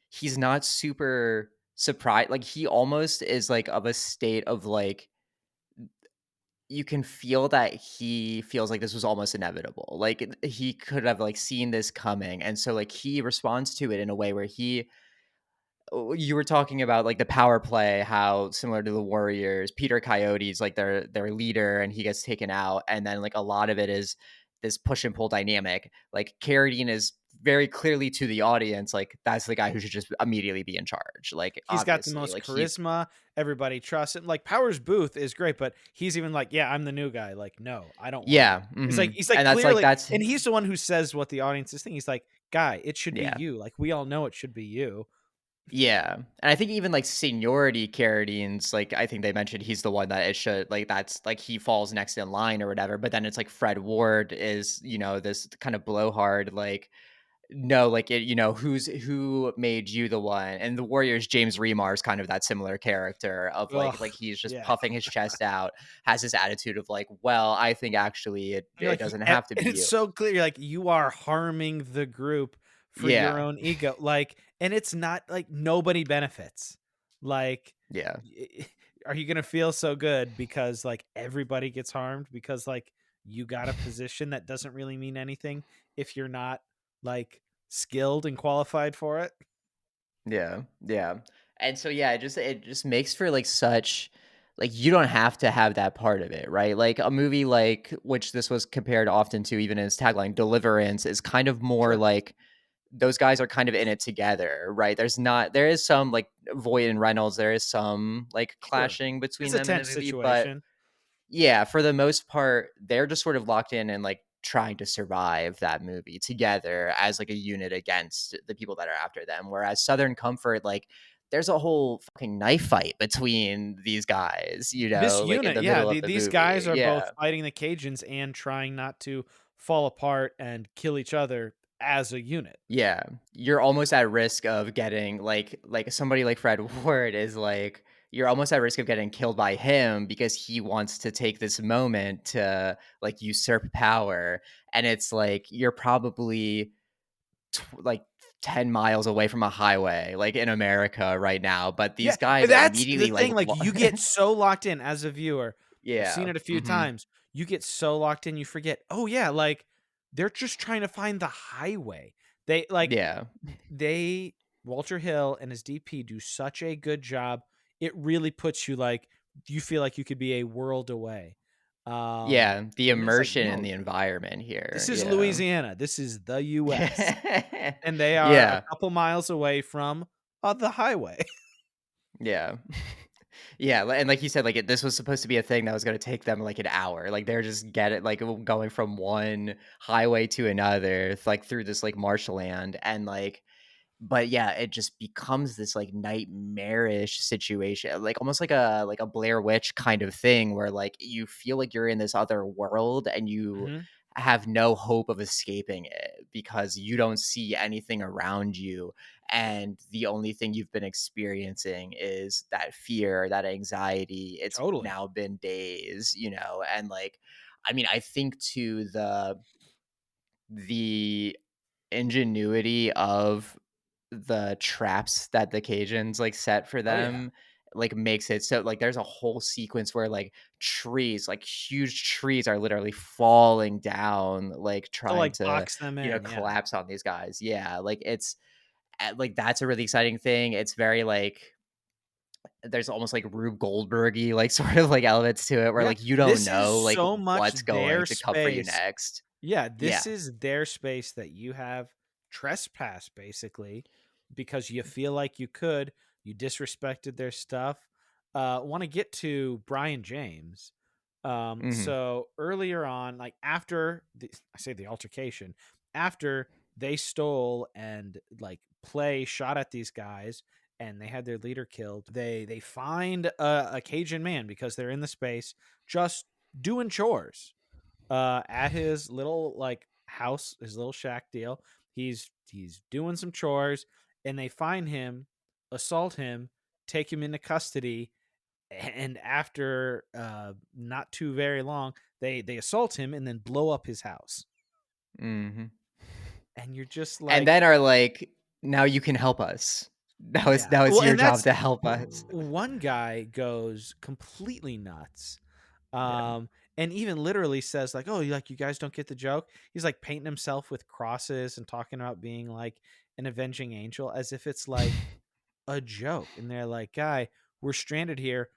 he's not super surprised, like, he almost is, like, of a state of, like, you can feel that he feels like this was almost inevitable. Like, he could have, like, seen this coming, and so, like, he responds to it in a way where he you were talking about, like, the power play, how similar to the Warriors, Peter Coyote's, like, their leader, and he gets taken out, and then, like, a lot of it is this push and pull dynamic. Like, Carradine is very clearly to the audience, like, that's the guy who should just immediately be in charge, like, He's got the obviously, most like, he charisma. Everybody trusts him. Like Powers Booth is great, but he's even like, "Yeah, I'm the new guy." Like, "No, I don't want you." Yeah, He's like and that's, like, clearly, that's and he's the one who says what the audience is thinking. He's like, "Guy, it should be yeah. you. Like, we all know it should be you." Yeah, and I think even, like, seniority Carradine's, like, I think they mentioned he's the one that it should like, that's like, he falls next in line or whatever, but then it's like Fred Ward is, this kind of blowhard, like, "No, like, who made you the one?" And the Warriors, James Remar's kind of that similar character of, like, Ugh, he's just yeah. puffing his chest out, has this attitude of, like, "Well, I think actually it You're it like, doesn't and have to be it's you." so clear. You're like, you are harming the group for your Yeah, own ego. Like, and it's not like nobody benefits. Like, yeah. are you gonna feel so good because like everybody gets harmed because like you got a position that doesn't really mean anything if you're not like skilled and qualified for it? Yeah, yeah. And so yeah, it just makes for like such like you don't have to have that part of it, right? Like a movie like which this was compared often to even in its tagline, Deliverance is kind of more Sure, like those guys are kind of in it together, right? There is some like Voight and Reynolds, there is some like sure. clashing It's between a them in the tense movie, but situation. yeah, for the most part, they're just sort of locked in and, like, trying to survive that movie together as, like, a unit against the people that are after them, whereas Southern Comfort, like, there's a whole fucking knife fight between these guys, This like, in unit, the yeah, middle of the these movie. guys are both Yeah. fighting the Cajuns and trying not to fall apart and kill each other as a unit. Yeah, you're almost at risk of getting somebody like Fred Ward is like you're almost at risk of getting killed by him because he wants to take this moment to like usurp power, and it's like you're probably like 10 miles away from a highway like in America right now, but Yeah, these guys that's the immediately like thing, like, you get so locked in as a viewer. I've seen yeah. it a few Mhm. times. You get so locked in, you forget, "Oh, yeah, like, they're just trying to find the highway." They like, Yeah. they Walter Hill and his DP do such a good job. It really puts you, like, you feel like you could be a world away. Yeah, the And it's like, immersion in "No, the environment here. this is Yeah. Louisiana. This is the US." And they are a Yeah. couple miles away from, the highway. Yeah. Yeah, and like you said, like, this was supposed to be a thing that was gonna take them, like, an hour, like, they're just get it like, going from one highway to another, like, through this, like, marshland, and, like but, yeah, it just becomes this, like, nightmarish situation, like, almost like a Blair Witch kind of thing where, like, you feel like you're in this other world, and you Mhm. have no hope of escaping it because you don't see anything around you, and the only thing you've been experiencing is that fear, that anxiety. It's Totally. now been days, and, like, I mean, I think to the ingenuity of the traps that the Cajuns, like, set for Oh, yeah. them, like, makes it so like, there's a whole sequence where, like, trees, like, huge trees are literally falling down, like, To, trying like, to, box them in, yeah. collapse on these guys. Yeah, like, like, that's a really exciting thing. It's very, like there's almost, like, Rube Goldberg-y, like, sort of, like, elements to it where, Yeah, like, you don't this is know, like, so much what's going their to come for you space. next. Yeah, Yeah. this is their space that you have trespassed, basically, because you feel like you could. You disrespected their stuff. Wanna get to Brian James. Mhm. So earlier on, like, after I say the altercation, after they stole and, like, Play shot at these guys and they had their leader killed, they find a Cajun man because they're in the space just doing chores at his little like house, his little shack deal. He's doing some chores, and they find him, assault him, take him into custody, and after not too very long, they assault him and then blow up his house. Mhm. And you're just And like, then are like, "Now you can help us." Yeah. now it's Well, your and job that's to help us. one guy goes completely nuts. Yeah. Um, and even literally says like, "Oh, you guys don't get the joke." He's like painting himself with crosses and talking about being like an avenging angel as if it's like a joke. And they're like, "Guy, we're stranded here.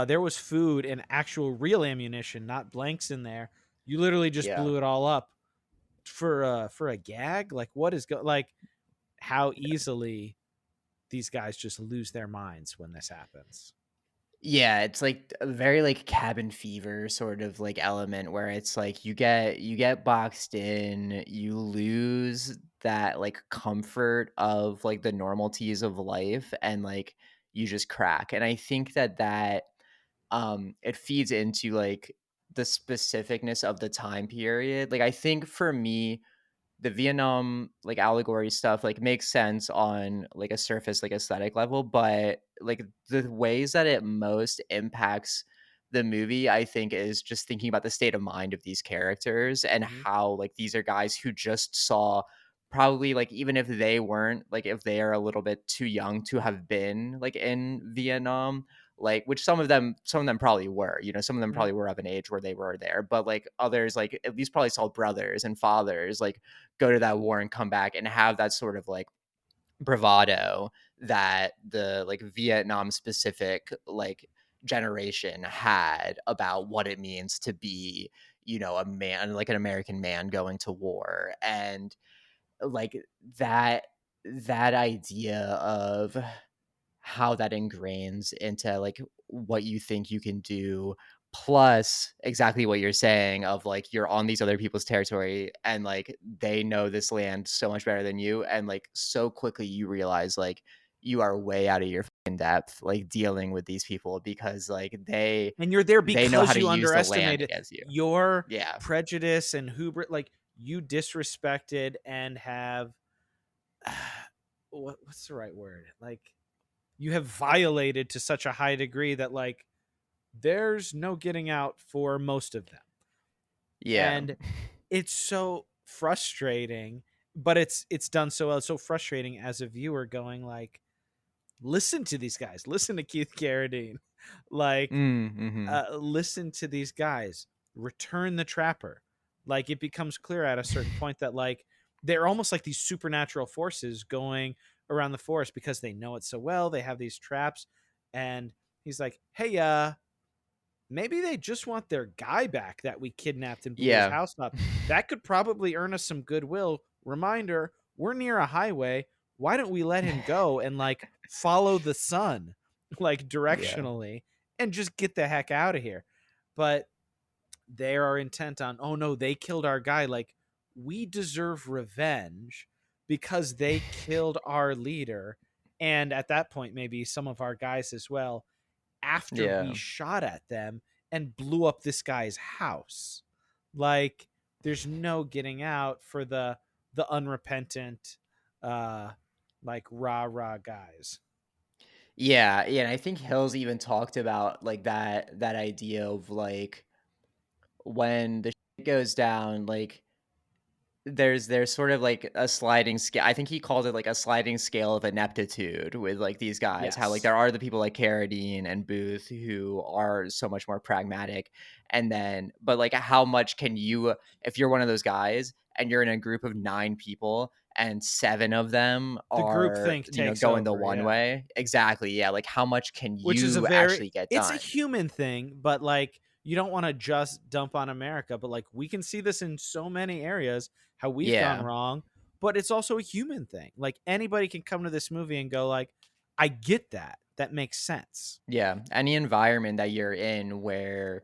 There was food and actual real ammunition, not blanks in there. You literally just Yeah. blew it all up for a gag. Like, what is like? How easily these guys just lose their minds when this happens." Yeah, it's like a very like cabin fever sort of like element where it's like you get boxed in, you lose that like comfort of like the normalities of life and like you just crack. And I think that it feeds into like the specificness of the time period. Like I think for me the Vietnam like allegory stuff like makes sense on like a surface like aesthetic level, but like the ways that it most impacts the movie, I think, is just thinking about the state of mind of these characters and Mhm. how like these are guys who just saw probably like even if they weren't like if they are a little bit too young to have been like in Vietnam, like which some of them probably were, you know, some of them Mhm. probably were of an age where they were there, but like others like at least probably saw brothers and fathers like go to that war and come back and have that sort of like bravado that the like Vietnam specific like generation had about what it means to be, you know, a man, like an American man going to war. And like that that idea of how that ingrains into like what you think you can do, plus exactly what you're saying of like you're on these other people's territory and like they know this land so much better than you, and like so quickly you realize like you are way out of your fucking depth like dealing with these people because like they And you're there they know how because to you use the land underestimated against you. your Yeah. prejudice and hubris. Like you disrespected and have what's the right word? Like you have violated to such a high degree that like there's no getting out for most of them. Yeah. And it's so frustrating, but it's done so well. It's so frustrating as a viewer going like, listen to these guys, listen to Keith Carradine, like Mm-hmm. listen to these guys, return the trapper. Like it becomes clear at a certain point that like they're almost like these supernatural forces going around the forest because they know it so well. They have these traps, and he's like, "Hey, maybe they just want their guy back that we kidnapped and blew his Yeah. house up. That could probably earn us some goodwill. Reminder, we're near a highway. Why don't we let him go and like follow the sun like Yeah. directionally and just get the heck out of here?" But they are intent on, "Oh no, they killed our guy. Like we deserve revenge because they killed our leader." And at that point, maybe some of our guys as well, after we Yeah. shot at them and blew up this guy's house. Like there's no getting out for the unrepentant uh like rah guys. Yeah, yeah, and I think Hills even talked about like that idea of like when the shit goes down, like there's sort of like a sliding scale. I think he called it like a sliding scale of ineptitude with like these guys. How like Yes. there are the people like Carradine and Booth who are so much more pragmatic, and then but like how much can you if you're one of those guys and you're in a group of 9 people and 7 of them The group are, think you know, takes going the over, one yeah. way exactly, yeah, like how much can Which is a you very actually get it's a done? human thing, but like you don't want to just dump on America, but like we can see this in so many areas how we've gone Yeah. wrong, but it's also a human thing. Like anybody can come to this movie and go like, I get that. That makes sense. Yeah, any environment that you're in where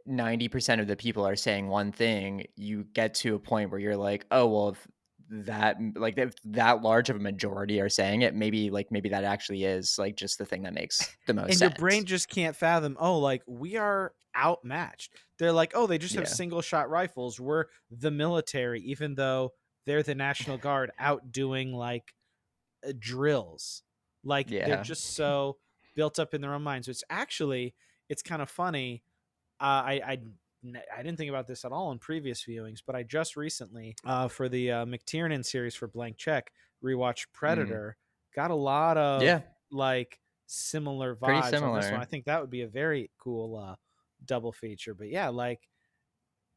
90% of the people are saying one thing, you get to a point where you're like, "Oh, well, if if that large of a majority are saying it, maybe that actually is, like, just the thing that makes the most And your brain sense." just can't fathom, oh, like we are outmatched. They're like, oh, they just have Yeah. single shot rifles. We're the military, even though they're the National Guard outdoing like drills. Like they're Yeah. just so built up in their own minds. Which actually, it's kind of funny. I didn't think about this at all in previous viewings, but I just recently, for the McTiernan series for Blank Check, rewatched Mm. Predator. got a lot of Yeah, like similar pretty vibes on this one. I similar. think that would be a very cool double feature. But yeah, like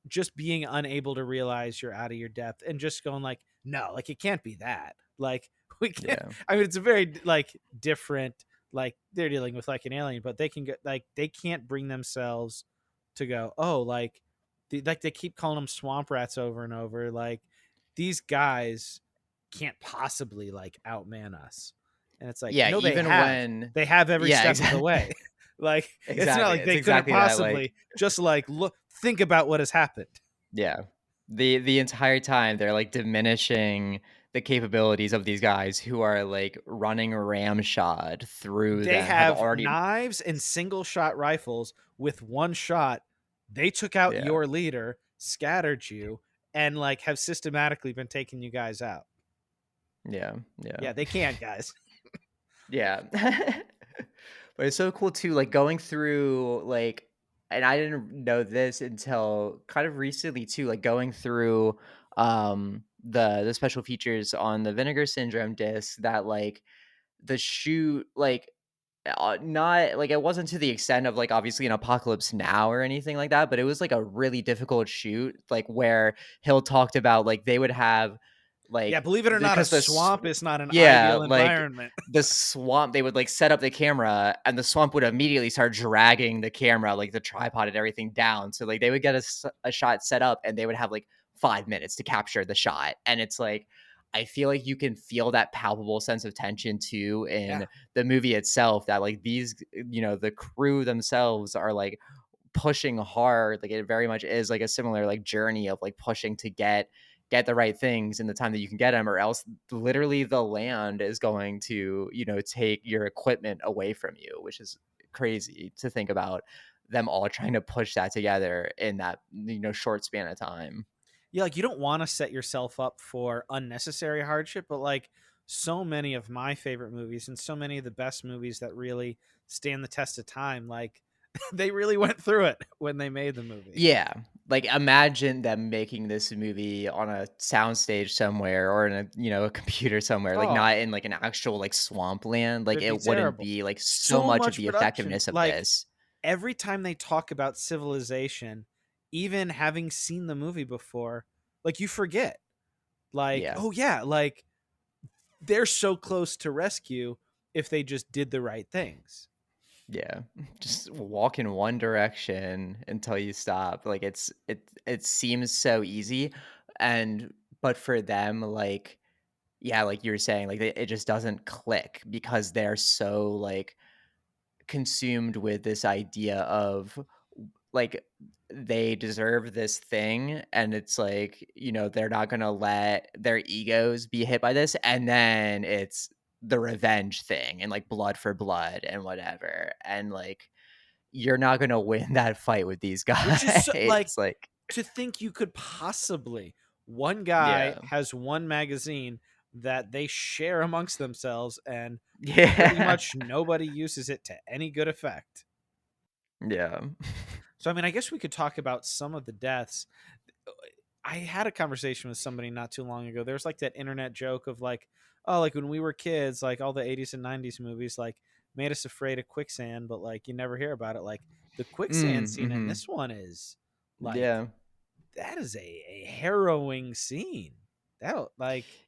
just being unable to realize you're out of your depth and just going like, no, like it can't be that. Like we can't. Yeah. I mean, it's a very like different. Like they're dealing with like an alien, but they can get like they can't bring themselves to go. Oh, like they keep calling them swamp rats over and over. Like these guys can't possibly like outman us. And it's like, Yeah, no, they even have. when They have every yeah, step of the exactly. way. Like it's not Exactly. like It's they couldn't exactly that, like possibly just like look think about what has happened. yeah. The entire time they're, like, diminishing the capabilities of these guys who are, like, running ramshot through They that have have already knives and single shot rifles. With one shot, they took out yeah, your leader, scattered you, and like have systematically been taking you guys out. yeah, yeah. Yeah, they can't, guys. Yeah. But it's so cool too, like, going through, like and I didn't know this until kind of recently too, like, going through, the special features on the Vinegar Syndrome disc that, like, the shoot, like, not like, it wasn't to the extent of, like, obviously an Apocalypse Now or anything like that, but it was, like, a really difficult shoot, like, where Hill talked about, like, they would have, Yeah, like, believe it or not, a because the swamp is not an yeah, ideal like, environment. the swamp they would, like, set up the camera, and the swamp would immediately start dragging the camera, like, the tripod and everything down, so, like, they would get a shot set up, and they would have, like, 5 minutes to capture the shot, and it's like, I feel like you can feel that palpable sense of tension too Yeah. in the movie itself that, like, these the crew themselves are, like, pushing hard, like, it very much is, like, a similar, like, journey of, like, pushing to get the right things in the time that you can get them, or else literally the land is going to, take your equipment away from you, which is crazy to think about them all trying to push that together in that, short span of time. Yeah, like you don't want to set yourself up for unnecessary hardship, but like so many of my favorite movies and so many of the best movies that really stand the test of time, like they really went through it when they made the movie. Yeah. Like, imagine them making this movie on a soundstage somewhere or in a, a computer somewhere, like, Oh, not in, like, an actual, like, swampland, like, it'd be it wouldn't terrible. be, like, so So much of much the production. effectiveness of Like this. every time they talk about civilization, even having seen the movie before, like you forget. Like, Yeah. oh yeah, like they're so close to rescue if they just did the right things. Yeah. Just walk in one direction until you stop. Like, it seems so easy, and but for them, like yeah, like you were saying, like, it just doesn't click because they're so, like, consumed with this idea of like they deserve this thing, and it's like, they're not gonna let their egos be hit by this, and then it's the revenge thing and like blood for blood and whatever, and like you're not gonna win that fight with these Which is so, like guys. Like to think you could possibly one guy yeah. has one magazine that they share amongst themselves and pretty Yeah. much nobody uses it to any good effect. Yeah. So I mean, I guess we could talk about some of the deaths. I had a conversation with somebody not too long ago. There's like that internet joke of like, oh, like when we were kids, like all the 80s and 90s movies like made us afraid of quicksand, but like you never hear about it. Like the quicksand scene in Mhm. this one is like Yeah. that is a harrowing scene.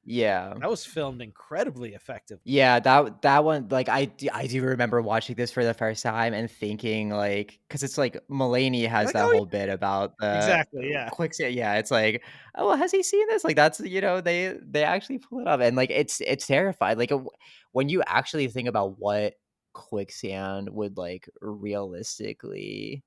Yeah. That was filmed incredibly effectively. Yeah, that one, like, I do remember watching this for the first time and thinking, like, because it's like Mulaney You're has like, that oh whole bit about yeah, the, exactly, yeah. quicksand yeah, it's like, "Oh, well, has he seen this?" Like, that's they actually pull it up, and, like, it's terrifying, like, when you actually think about what quicksand would, like, realistically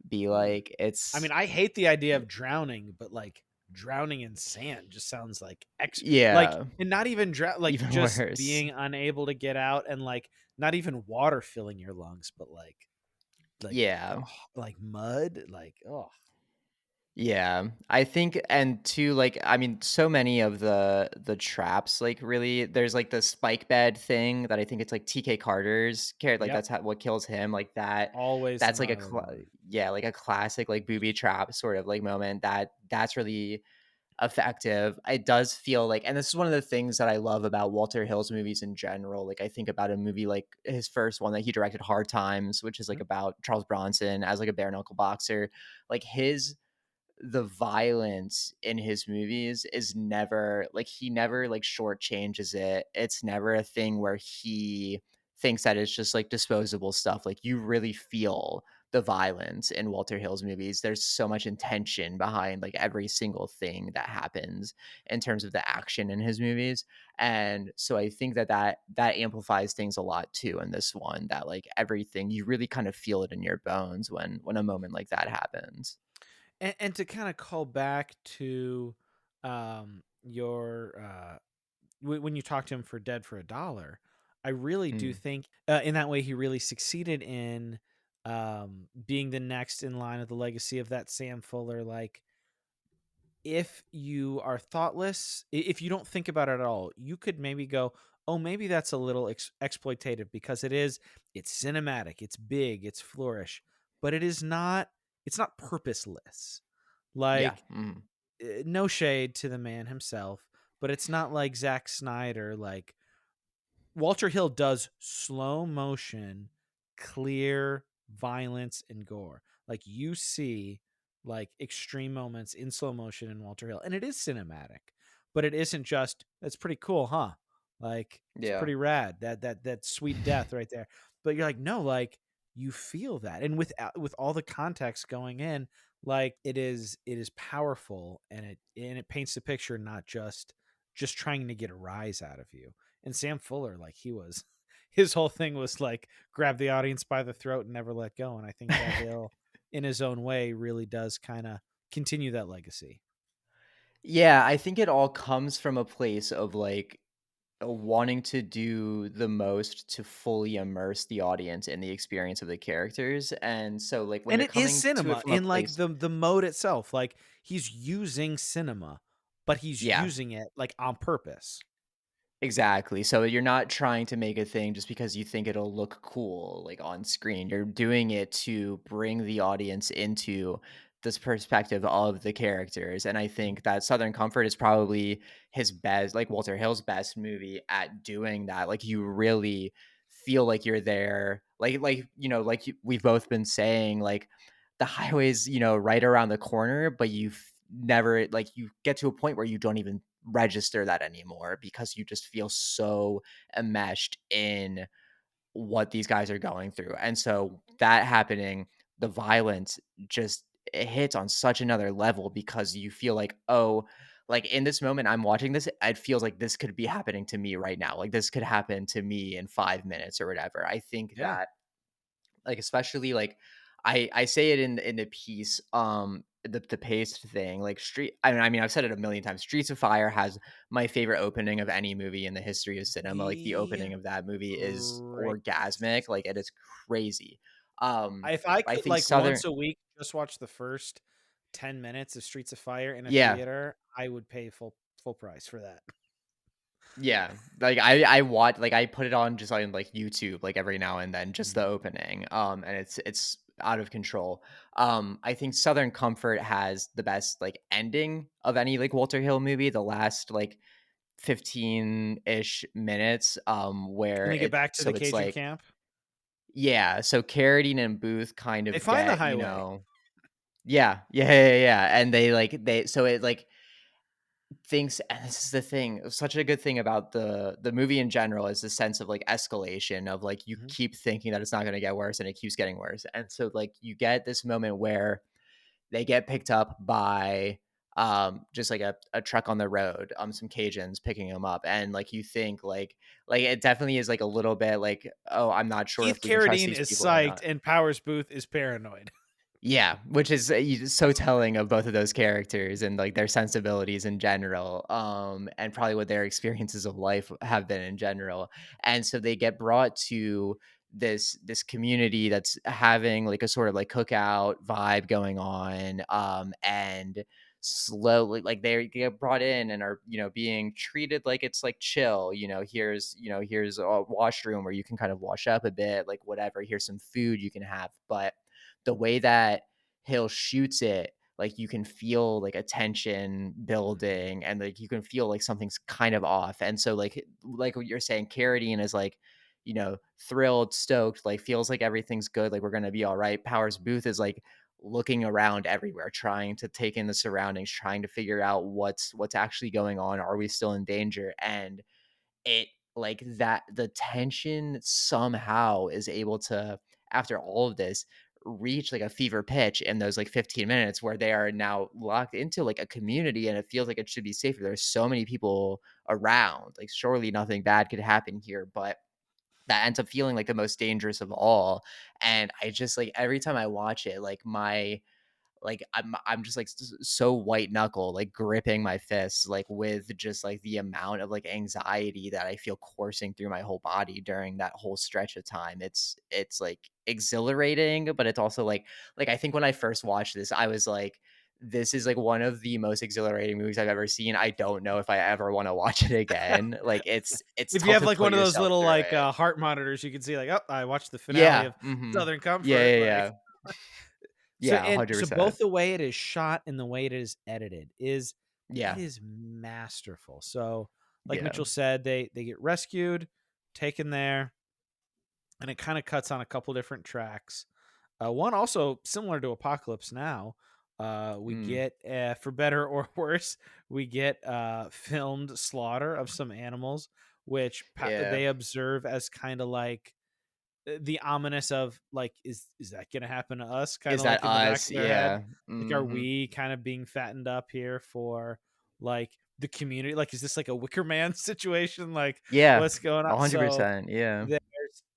be Mm. like, I mean, it's I hate the idea of drowning, but like drowning in sand just sounds like like yeah, and not even like even just worse. being unable to get out and like not even water filling your lungs, but like Yeah. oh, like mud, like oh Yeah, I think and too, like, I mean, so many of the traps, like, really there's, like, the spike bed thing that I think it's, like, TK Carter's character, like, yep, that's how what kills him, like, always the that's, like, gnarly one. yeah, like, a classic, like, booby trap sort of, like, moment that's really effective. It does feel like, and this is one of the things that I love about Walter Hill's movies in general. Like I think about a movie like his first one that he directed, Hard Times, which is like Mhm. about Charles Bronson as like a bare knuckle boxer. Like his the violence in his movies is never like he never like shortchanges it. It's never a thing where he thinks that it's just like disposable stuff. Like you really feel the violence in Walter Hill's movies. There's so much intention behind like every single thing that happens in terms of the action in his movies. And so I think that that amplifies things a lot too in this one, that like everything you really kind of feel it in your bones when a moment like that happens. And to kind of call back to your when you talk to him for Dead for a Dollar, I really do Mm. think in that way he really succeeded in being the next in line of the legacy of that Sam Fuller. Like, if you are thoughtless, if you don't think about it at all, you could maybe go, "Oh, maybe that's a little exploitative because it's cinematic, it's big, it's flourish, but it is not. It's not purposeless." Yeah. Like, Mhm. no shade to the man himself, but it's not like Zack Snyder. Like, Walter Hill does slow motion, clear violence and gore. Like, you see like extreme moments in slow motion in Walter Hill, and it is cinematic, but it isn't just that's pretty cool, huh? Like, it's Yeah. pretty rad, that sweet death right there. But you're like, no, like, you feel that, and with all the context going in, like, it is powerful, and it paints the picture, not just trying to get a rise out of you. And Sam Fuller, like, he was his whole thing was like grab the audience by the throat and never let go. And I think that Hill, in his own way, really does kind of continue that legacy. Yeah, I think it all comes from a place of, like, wanting to do the most to fully immerse the audience in the experience of the characters, and so, like, when And you're it is coming to it cinema from a in like place. the mode itself. Like, he's using cinema, but he's Yeah. using it like on purpose. Exactly. So you're not trying to make a thing just because you think it'll look cool, like, on screen. You're doing it to bring the audience into this perspective of the characters, and I Mhm. think that Southern Comfort is probably his best, like, Walter Hill's best movie at doing that. Like, you really feel like you're there. Like we've both been saying, like, the highway's, right around the corner, but never like, you get to a point where you don't even register that anymore because you just feel so enmeshed in what these guys are going through. And so that happening, the violence just it hits on such another level because you feel like, oh, like in this moment I'm watching this, it feels like this could be happening to me right now. Like this could happen to me in 5 minutes or whatever. I think Yeah. that like, especially, like, I say it in the piece, the pace thing, like, I mean, I've said it a million times, Streets of Fire has my favorite opening of any movie in the history of cinema. Like, the The opening of that movie is orgasmic, greatest. like, it is crazy. If I I could, think like, Southern. once a week just watch the first 10 minutes of Streets of Fire in a Yeah. theater, I would pay full price for that. Yeah, like I watch like I put it on just on like YouTube like every now and then, just the Mhm. opening. And it's out of control. I think Southern Comfort has the best like ending of any like Walter Hill movie. The last like 15-ish minutes, When where they get it back to the so it's Cajun like, camp, yeah, so Carradine and Booth kind they of find the get, highway. yeah, yeah, yeah, yeah, yeah, and they so it like thinks, and this is the thing, such a good thing about the movie in general is the sense of, like, escalation of, like, you Mhm. keep thinking that it's not gonna get worse, and it keeps getting worse, and so, like, you get this moment where they get picked up by, just, like, a truck on the road, some Cajuns picking them up, and, like, you think, like, it definitely is, like, a little bit like, "Oh, I'm not sure Keith if we can trust Carradine these is people or psyched not." and Powers Booth is paranoid. Yeah, which is, so telling of both of those characters and, like, their sensibilities in general, and probably what their experiences of life have been in general, and so they get brought to this community that's having, like, a sort of, like, cookout vibe going on, and slowly like, they get brought in and are, being treated like it's, like, chill, here's a washroom where you can kind of wash up a bit, like, whatever, here's some food you can have, but the way that Hill shoots it, like you can feel like a tension building and like you can feel like something's kind of off. And so like what you're saying, Carradine is like, thrilled, stoked, like feels like everything's good, like we're gonna be all right. Powers Booth is like looking around everywhere, trying to take in the surroundings, trying to figure out what's actually going on. Are we still in danger? And it like that the tension somehow is able to, after all of this, reach like a fever pitch in those like 15 minutes where they are now locked into like a community and it feels like it should be safer. There's so many people around. Like surely nothing bad could happen here, but that ends up feeling like the most dangerous of all. And I just like every time I watch it, I'm just like so white knuckle, like gripping my fists, like with just like the amount of like anxiety that I feel coursing through my whole body during that whole stretch of time. It's like exhilarating, but it's also like I think when I first watched this, I was like, this is like one of the most exhilarating movies I've ever seen. I don't know if I ever want to watch it again. Like it's If you tough have to like put one of those yourself little through like it. heart monitors, you can see like, oh, I watched the finale Yeah. of Mhm. Southern Yeah, Comfort. yeah, Like, yeah. so Yeah, and so 100%. both the way it is shot and the way it is edited is it Yeah. is masterful. So like Yeah. Mitchell said, they get rescued, taken there, and it kind of cuts on a couple different tracks. One also similar to Apocalypse Now. We Mm. get, for better or worse, we get filmed slaughter of some animals, which Yeah. they observe as kind of like the ominous of like, is that going to happen to us? Kind Is of that like in the back us? of their head, Yeah. like, are Mhm. we kind of being fattened up here for like the community? Like, is this like a Wicker Man situation? Like, Yeah. what's going on? So 100%, yeah. there's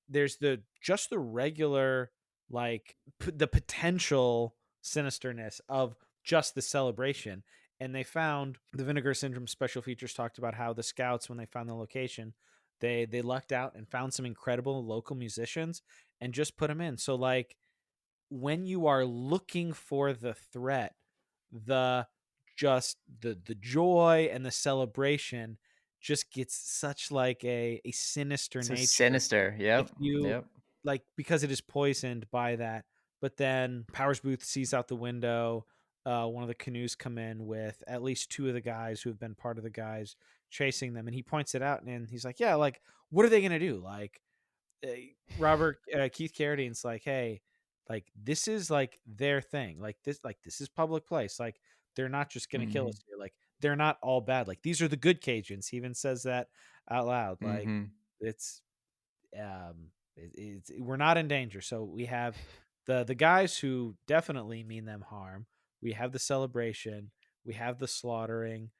there's the just the regular like the potential sinisterness of just the celebration. And they found the Vinegar Syndrome special features talked about how the scouts, when they found the location, they lucked out and found some incredible local musicians and just put them in. So like when you are looking for the threat, the just the joy and the celebration just gets such like a sinister So nature sinister. if Yep. you Yep. like, because it is poisoned by that. But then Powers Booth sees out the window, one of the canoes come in with at least two of the guys who have been part of the guys chasing them, and he points it out and he's like, yeah, like what are they gonna do? Like, uh, Robert Keith Carradine's like, hey, like this is like their thing. Like this is public place. Like they're not just gonna kill Mhm. us here. Like they're not all bad. Like these are the good Cajuns. He even says that out loud. Like Mhm. it's we're not in danger. So we have the guys who definitely mean them harm. We have the celebration. We have the slaughtering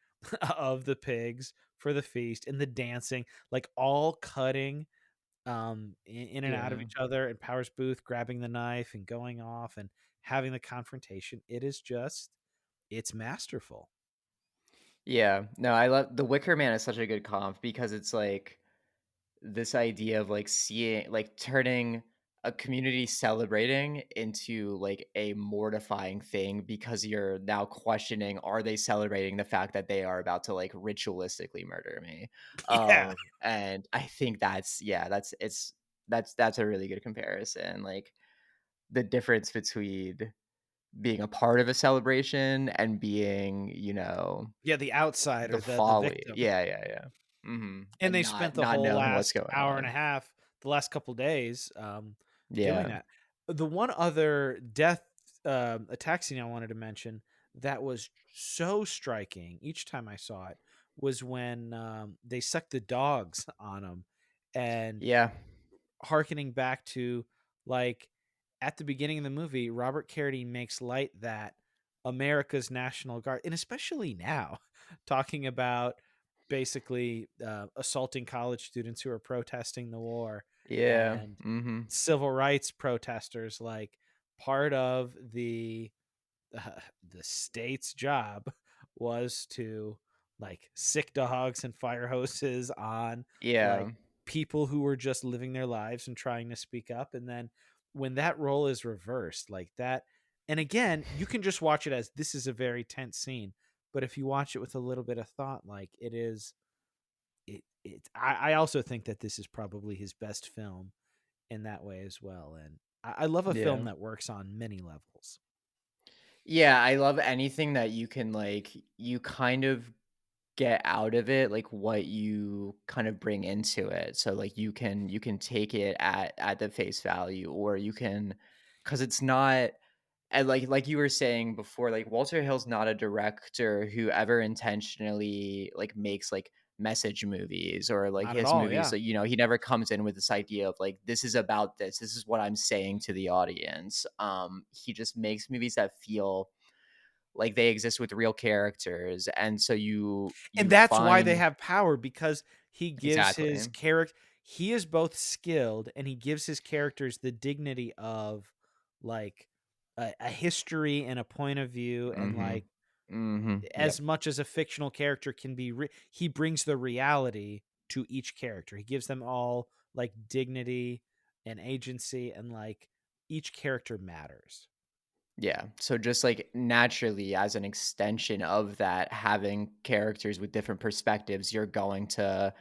of the pigs for the feast and the dancing, like all cutting in and out of Yeah. each other, and Powers Booth grabbing the knife and going off and having the confrontation. It is just it's masterful. Yeah. No, I love The Wicker Man is such a good comp because it's like this idea of like seeing like turning a community celebrating into like a mortifying thing because you're now questioning, are they celebrating the fact that they are about to like ritualistically murder me? Yeah. And I think that's, yeah, that's a really good comparison. Like the difference between being a part of a celebration and being, Yeah, the the outsider, the folly. victim. Yeah, yeah, yeah. Mhm. And And they not spent the not whole knowing what's last going hour and on. a half, the last couple days, doing Yeah. that. The one other death, attack scene I wanted to mention that was so striking each time I saw it was when, they sucked the dogs on him, and Yeah. hearkening back to, like, at the beginning of the movie, Robert Carradine makes light that America's National Guard, and especially now, talking about basically assaulting college students who are protesting the war Yeah. and Mhm. civil rights protesters, like part of the state's job was to like sick dogs and fire hoses on like Yeah. people who were just living their lives and trying to speak up. And then when that role is reversed like that, and again, you can just watch it as this is a very tense scene, but if you watch it with a little bit of thought, like it is I also think that this is probably his best film in that way as well. And I love a film Yeah. that works on many levels. Yeah, I love anything that you can, like, you kind of get out of it, like, what you kind of bring into it. So, like, you can take it at the face value, or you can, because it's not, and like you were saying before, like, Walter Hill's not a director who ever intentionally, like, makes, like, message movies, or, like, Not at his all, movies, yeah. so, he never comes in with this idea of, like, "This is about this. This is what I'm saying to the audience." He just makes movies that feel like they exist with real characters, and so you And you that's why they find. have power because he gives his Exactly. character he is both skilled and he gives his characters the dignity of like a history and a point of view and like Mhm. Mhm. as Yep. much as a fictional character can be he brings the reality to each character. He gives them all like dignity and agency and like each character matters. Yeah. So just, like, naturally, as an extension of that, having characters with different perspectives, you're going to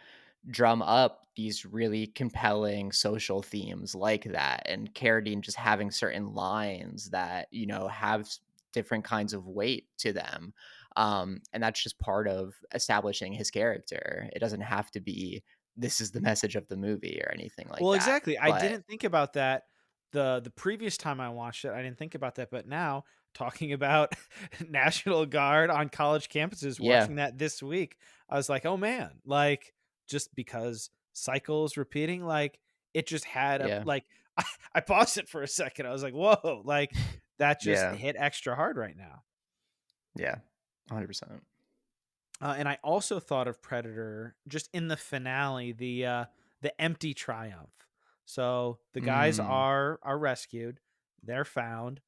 drum up these really compelling social themes like that. And Carradine just having certain lines that, have different kinds of weight to them. And that's just part of establishing his character. It doesn't have to be, this is the message of the movie or anything like Well, that. exactly. I But didn't think about that the previous time I watched it. I didn't think about that, but now talking about National Guard on college campuses, yeah, watching that this week, I was like, "Oh man!" Like just because cycles repeating, like it just had a yeah, like. I paused it for a second. I was like, "Whoa!" Like that just yeah, hit extra hard right now. yeah, 100%. And I also thought of Predator just in the finale, the empty triumph. So the guys Mm, are rescued, they're found,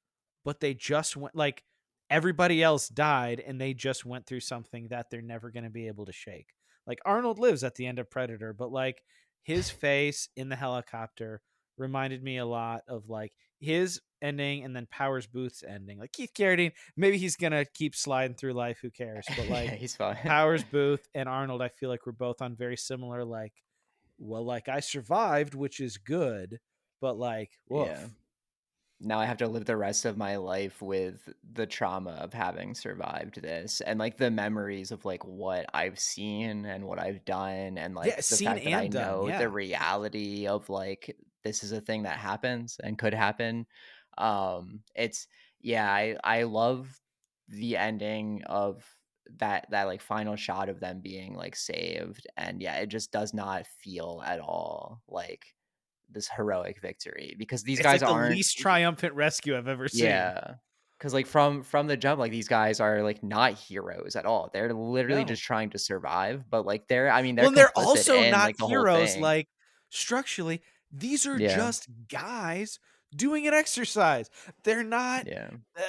but they just went like everybody else died and they just went through something that they're never going to be able to shake. Like Arnold lives at the end of Predator, but like his face in the helicopter reminded me a lot of like his ending and then Powers Booth's ending. Like Keith Carradine, maybe he's gonna keep sliding through life. Who cares? But yeah, like he's fine. Powers Booth and Arnold, I feel like we're both on very similar. Like, well, like I survived, which is good, but like, Yeah. woof. Now I have to live the rest of my life with the trauma of having survived this, and, like, the memories of, like, what I've seen and what I've done, and, Yeah, like, the seen fact that I and done. know the Yeah, reality of, like, this is a thing that happens and could happen. It's Yeah, I love the ending of that, like, final shot of them being, like, saved, and, yeah, it just does not feel at all like this heroic victory, because these it's guys like the aren't. least triumphant rescue I've ever seen. Yeah, because, like, from the jump, like, these guys are, like, not heroes at all. They're literally No, just trying to survive, but, like, they're well, and they're complicit also in, not like, the whole heroes. thing. Like structurally, these are Yeah, just guys doing an exercise. They're not yeah, uh,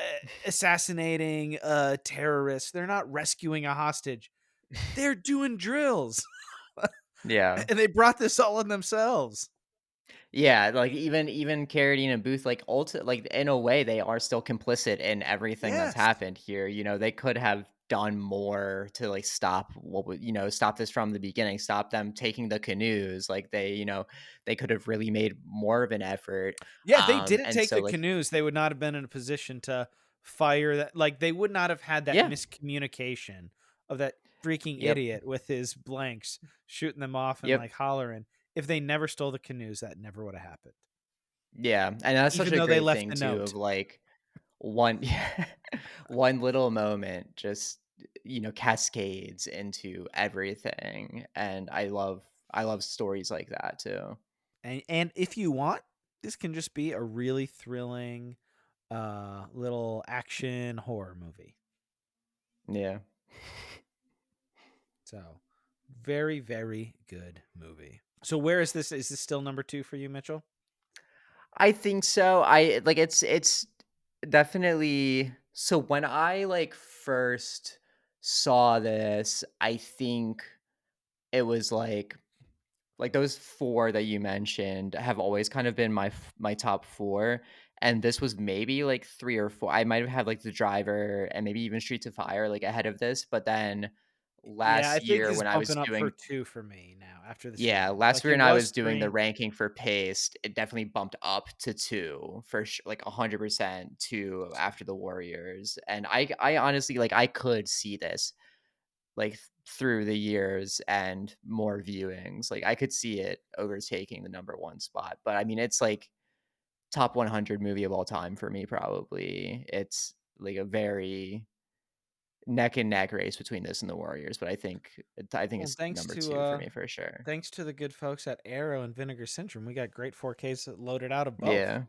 assassinating terrorists. They're not rescuing a hostage. They're doing drills. yeah. And they brought this all on themselves. Yeah, like, even Carradine and Booth, like, like, in a way, they are still complicit in everything that's Yes. happened here. They could have done more to, like, stop stop this from the beginning, stop them taking the canoes. Like, they could have really made more of an effort. Yeah, if they didn't And take so, the like, canoes, they would not have been in a position to fire that like, they would not have had that yeah, miscommunication of that freaking yep, idiot with his blanks shooting them off and, yep. like, hollering. If they never stole the canoes, that never would have happened, Yeah, and that's such even a though they great left thing the too of, note. like, one one little moment just, cascades into everything, and I love stories like that too. And if you want, this can just be a really thrilling, little action horror movie. Yeah. So, very, very good movie. So where is this? Is this still number 2 for you, Mitchell? I think so. It's definitely, so when I, like, first saw this, I think it was, like, those 4 that you mentioned have always kind of been my top 4, and this was maybe, like, 3 or 4. I might have had, like, The Driver and maybe even Streets of Fire, like, ahead of this, but then, Yeah, I last think year it's when I was bumping up for doing 2 for me now after this yeah, rewatch. last Like, year it when I was was doing the 3. ranking for Paste, it definitely bumped up to 2 for like 100% to After the Warriors, and I honestly, like, I could see this, like, through the years and more viewings, like, I could see it overtaking the number 1 spot, but, I mean, it's, like, top 100 movie of all time for me, probably. It's, like, a very neck and neck race between this and the Warriors, but I think Well, it's number 2 for me for sure. thanks to the good folks at Arrow and Vinegar Syndrome, we got great 4Ks loaded out of both. Yeah.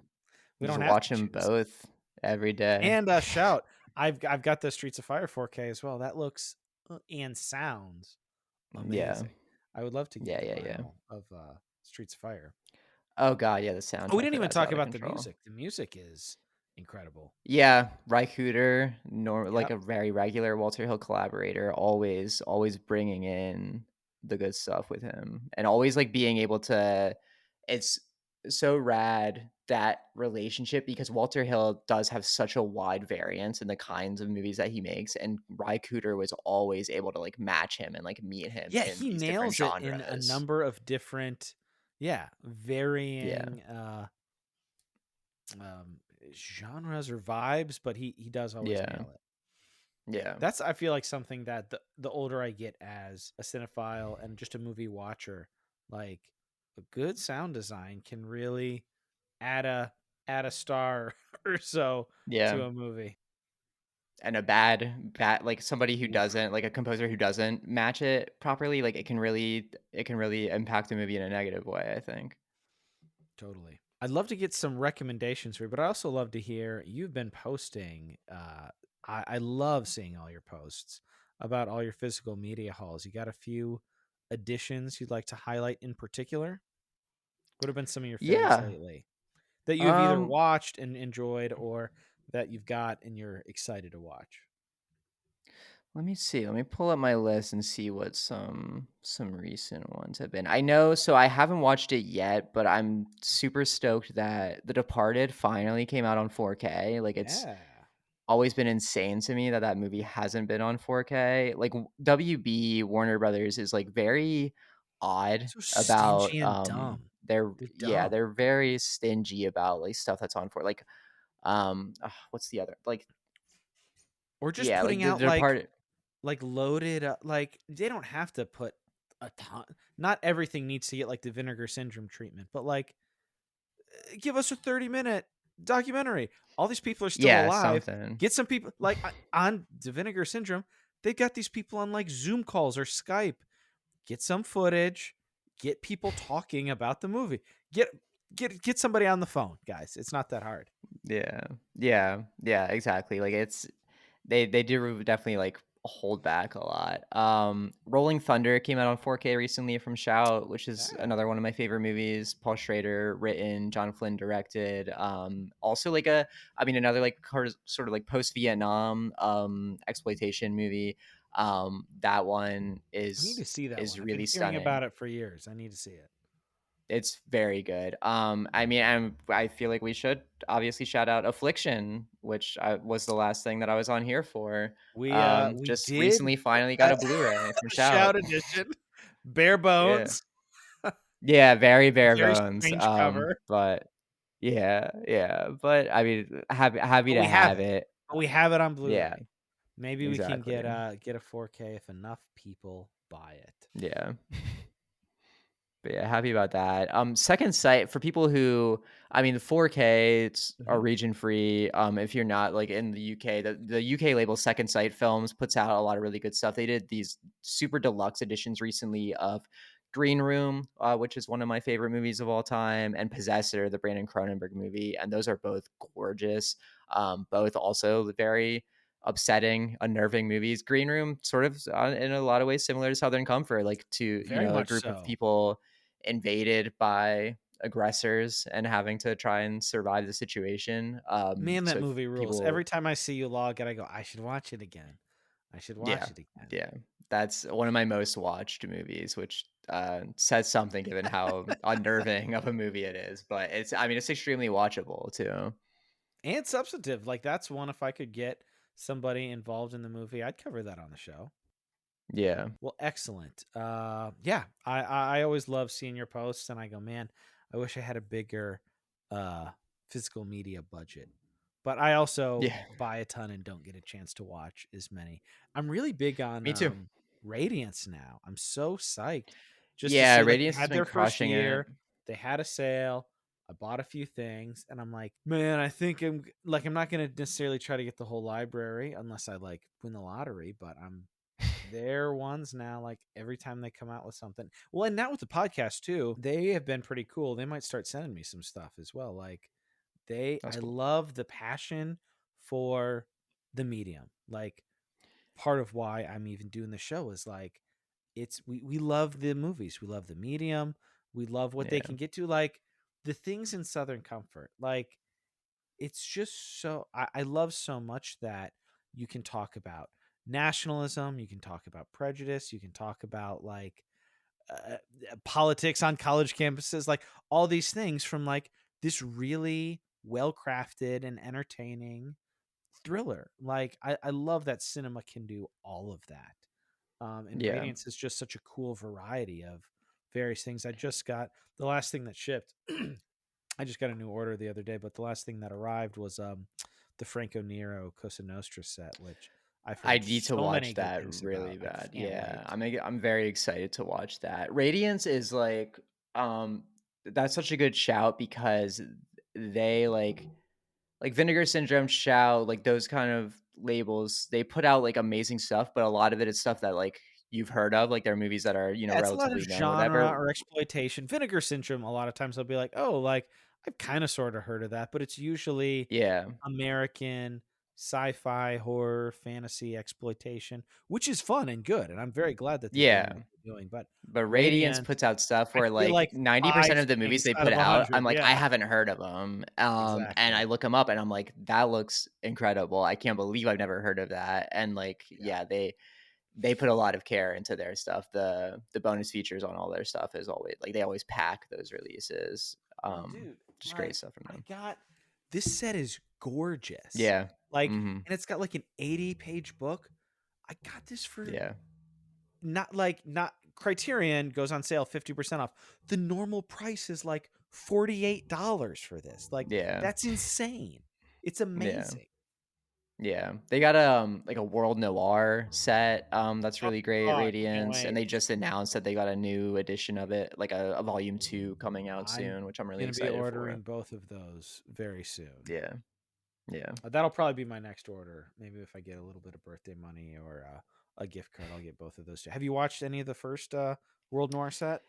We Just don't have watch to them choose. both every day. And, shout, I've got the Streets of Fire 4K as well. That looks, and sounds Yeah. amazing. I would love to get Yeah, the yeah, yeah. vinyl of, Streets of Fire. Oh god, yeah, the Oh, we soundtrack didn't for even that's talk out of about the control. music. The music is incredible. Yeah, Ry Cooder, like Yep. a very regular Walter Hill collaborator, always bringing in the good stuff with him, and always, like, being able to it's so rad, that relationship, because Walter Hill does have such a wide variance in the kinds of movies that he makes, and Ry Cooder was always able to, like, match him and, like, meet him Yeah, in he these different nails it in a genres. number of different, yeah, Yeah, varying, genres or vibes, but he does always yeah, nail it. yeah, That's, I feel like, something that the older I get as a cinephile and just a movie watcher, like, a good sound design can really add a star or so yeah. to a movie. And a bad like, somebody who Oof, doesn't like, a composer who doesn't match it properly, like, it can really impact a movie in a negative way, I think. totally. I'd love to get some recommendations for you, but I also love to hear you've been posting. I love seeing all your posts about all your physical media hauls. You got a few additions you'd like to highlight in particular? What have been some of your faves Yeah, lately that you have either um, watched and enjoyed or that you've got and you're excited to watch? let me see, let me pull up my list and see what some recent ones have been. I know so I haven't watched it yet, but I'm super stoked that The Departed finally came out on 4K, like, it's Yeah. always been insane to me that that movie hasn't been on 4K. Like, WB, Warner Brothers, is, like, very odd So about, stingy and dumb. they're They're yeah, dumb. they're very stingy about, like, stuff that's on for like, what's the other like, Or just yeah, like, putting The out Departed. like loaded like they don't have to put a ton. Not everything needs to get like the vinegar syndrome treatment, but like give us a 30-minute documentary. All these people are still Yeah, alive. something. Get some people like on the vinegar syndrome. They got these people on like Zoom calls or Skype. Get some footage. Get people talking about the movie. Get get somebody on the phone, guys. It's not that hard. Yeah. Yeah, yeah, exactly, like, they do definitely, like, hold back a lot. Rolling Thunder came out on 4K recently from Shout, which is Yeah. another one of my favorite movies. Paul Schrader written, John Flynn directed. Also like another like sort of like post-Vietnam exploitation movie. That one I need to see that is one. I've been really hearing stunning. about it for years. I need to see it. It's very good. I mean, I feel like we should obviously shout out Affliction, which was the last thing that I was on here for. We Just did recently get finally got that a Blu-ray from Shout. Shout edition. Bare Yeah. bones. Yeah, very bare Very bones. strange cover. But yeah, yeah. But I mean, happy But to we have have it. it. But we have it on Yeah, Blu-ray. Maybe we can exactly. get a 4K if enough people buy it. Yeah. But yeah, happy about that. Second Sight for people who, I mean, the 4K it's are Mhm. region free. If you're not like in the UK, the UK label Second Sight Films puts out a lot of really good stuff. They did these super deluxe editions recently of Green Room, which is one of my favorite movies of all time, and Possessor, the Brandon Cronenberg movie, and those are both gorgeous. Both also very upsetting, unnerving movies. Green Room, sort of in a lot of ways similar to Southern Comfort, like to Very a much group of so. people invaded by aggressors and having to try and survive the situation. Man, that So if movie rules. people, Every time I see you log it, I go, I should watch it again. I should yeah, watch it again. yeah, that's one of my most watched movies, which says something given how unnerving of a movie it is. But I mean, it's extremely watchable too. And substantive. Like that's one if I could get somebody involved in the movie, I'd cover that on the show. Yeah. Well, excellent. Yeah, I always love seeing your posts, and I go, man, I wish I had a bigger uh physical media budget. But I also Yeah. buy a ton and don't get a chance to watch as many. I'm really big on Me too. Radiance now. I'm so psyched just to Yeah, see, like, they Radiance has had been their first crushing it. year, they had a sale. I bought a few things, and I'm like, man, I think I'm not gonna necessarily try to get the whole library unless I like win the lottery, but I'm they're ones now, like, every time they come out with something. Well, and now with the podcast too, they have been pretty cool. They might start sending me some stuff as well. Like, That's I cool. love the passion for the medium. Like, part of why I'm even doing the show is like, we love the movies. We love the medium. We love what they Yeah. can get to. Like, the things in Southern Comfort. Like, it's just so I love so much that you can talk about nationalism, you can talk about prejudice, you can talk about, like, politics on college campuses, like, all these things from, like, this really well crafted and entertaining thriller. Like, I love that cinema can do all of that. And Yeah. Radiance is just such a cool variety of various things. I just got the last thing that shipped. I just got a new order the other day, but the last thing that arrived was the Franco Nero Cosa Nostra set, which I've I heard need to so many watch good that things about. really I bad. can't Yeah. wait. I'm very excited to watch that. Radiance is like um that's such a good shout because they like Vinegar Syndrome, Shout, like those kind of labels, they put out like amazing stuff, but a lot of it is stuff that like you've heard of, like they're movies that are, Yeah, it's a lot of relatively known, genre whatever. or exploitation. Vinegar Syndrome, a lot of times I'll be like, oh, like, I've kind of sort of heard of that, but it's usually Yeah. American sci-fi, horror, fantasy, exploitation, which is fun and good. And I'm very glad that they're doing Yeah. what they're doing. But But Radiance Radiant, puts out stuff I where feel like like 90% five of the movies things they out put of a out, I'm hundred. like, I Yeah, haven't heard of them. And exactly. I look them up and I'm like, that looks incredible. I can't believe I've never heard of that. And like, Yeah. yeah, they put a lot of care into their stuff. The bonus features on all their stuff is always like they always pack those releases. Well, dude, Just great like, stuff from I them. got this set is gorgeous. Yeah. Like, Mhm. and it's got like an 80-page book. I got this for Yeah. not Criterion goes on sale 50% off. The normal price is like $48 for this. Like, Yeah. that's insane. It's Yeah. amazing. Yeah. They got like a world noir set, that's Oh, really great, I can't Radiance, and wait. they just announced that they got a new edition of it, like a volume 2 coming out I'm soon, which I'm really gonna be excited for. ordering both of those very soon. Yeah. Yeah. That'll probably be my next order. Maybe if I get a little bit of birthday money or a gift card, I'll get both of those too. Have you watched any of the first World Noir set?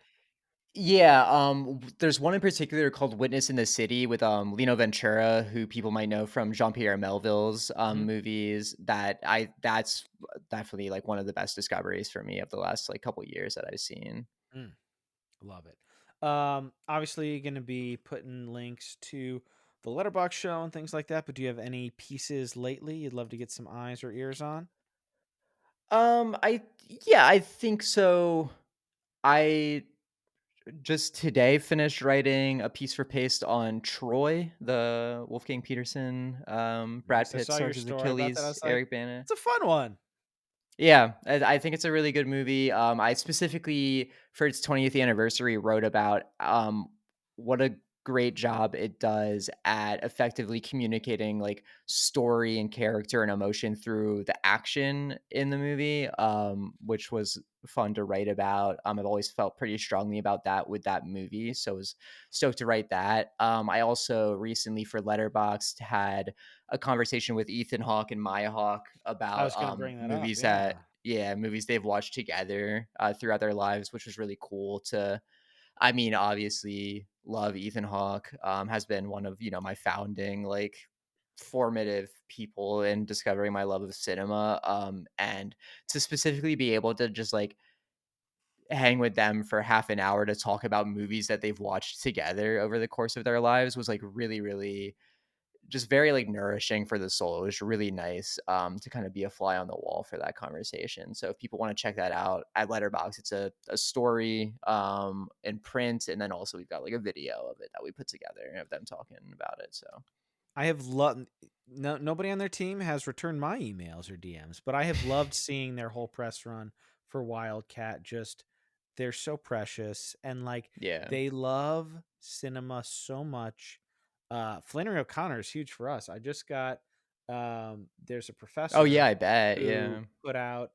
Yeah, there's one in particular called Witness in the City with, Lino Ventura, who people might know from Jean-Pierre Melville's, Hmm. movies that's definitely, like, one of the best discoveries for me of the last, like, couple years that I've seen. Mm, love it. Obviously, going to be putting links to the Letterbox show and things like that. But do you have any pieces lately you'd love to get some eyes or ears on? I yeah, I think so. I just today finished writing a piece for Paste on Troy, the Wolfgang Peterson, Brad Nice. I Pitt saw your stars as story about that. I Achilles, was like, Eric Bana. it's a fun one. Yeah, I think it's a really good movie. I specifically, for its 20th anniversary, wrote about what a great job it does at effectively communicating like story and character and emotion through the action in the movie, which was fun to write about. I've always felt pretty strongly about that with that movie, so I was stoked to write that. I also recently for Letterboxd had a conversation with Ethan Hawke and Maya Hawke I about was going to bring that up. movies that Yeah. yeah, movies they've watched together throughout their lives, which was really cool to I mean, obviously love Ethan Hawke. Has been one of, my founding like formative people in discovering my love of cinema. And to specifically be able to just like hang with them for half an hour to talk about movies that they've watched together over the course of their lives was like really, really just very like nourishing for the soul. It was really nice to kind of be a fly on the wall for that conversation. So if people want to check that out at Letterbox, it's a story in print, and then also we've got like a video of it that we put together of them talking about it. So I have loved nobody on their team has returned my emails or DMs, but I have loved seeing their whole press run for Wildcat. Just they're so precious, and like Yeah. they love cinema so much. Flannery O'Connor is huge for us. I just got there's a Oh, yeah, professor I bet, who yeah. put out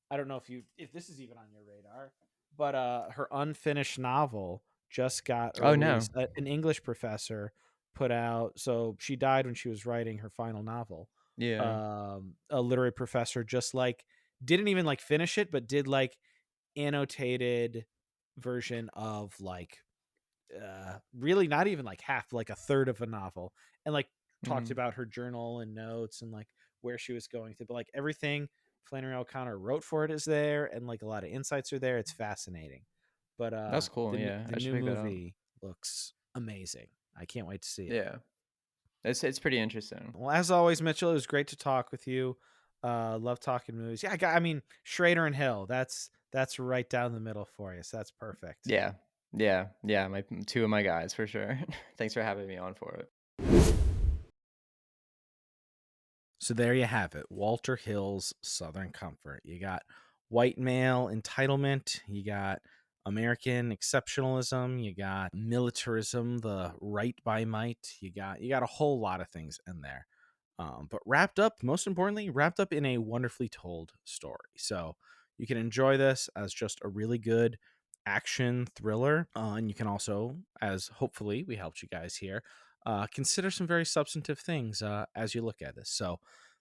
I don't know if this is even on your radar, but her unfinished novel just got Oh, no. released. An English professor put out, so she died when she was writing her final novel. Yeah. A literary professor just like didn't even like finish it, but did like annotated version of like really not even like half, like a third of a novel, and like talked Mhm. about her journal and notes and like where she was going to, but like everything Flannery O'Connor wrote for it is there, and like a lot of insights are there. It's fascinating. But That's cool, yeah, the I should new pick that up. movie looks amazing. I can't wait to see it. Yeah. It's pretty interesting. Well, as always, Mitchell, it was great to talk with you. Love talking movies. Yeah, I mean, Schrader and Hill. That's right down the middle for you. So that's perfect. Yeah. Yeah, yeah, my 2 of my guys for sure. Thanks for having me on for it. So there you have it. Walter Hill's Southern Comfort. You got white male entitlement. You got American exceptionalism. You got militarism, the right by might. You got a whole lot of things in there. But wrapped up, most importantly, wrapped up in a wonderfully told story. So you can enjoy this as just a really good action thriller. And you can also, as hopefully we helped you guys here, consider some very substantive things as you look at this. So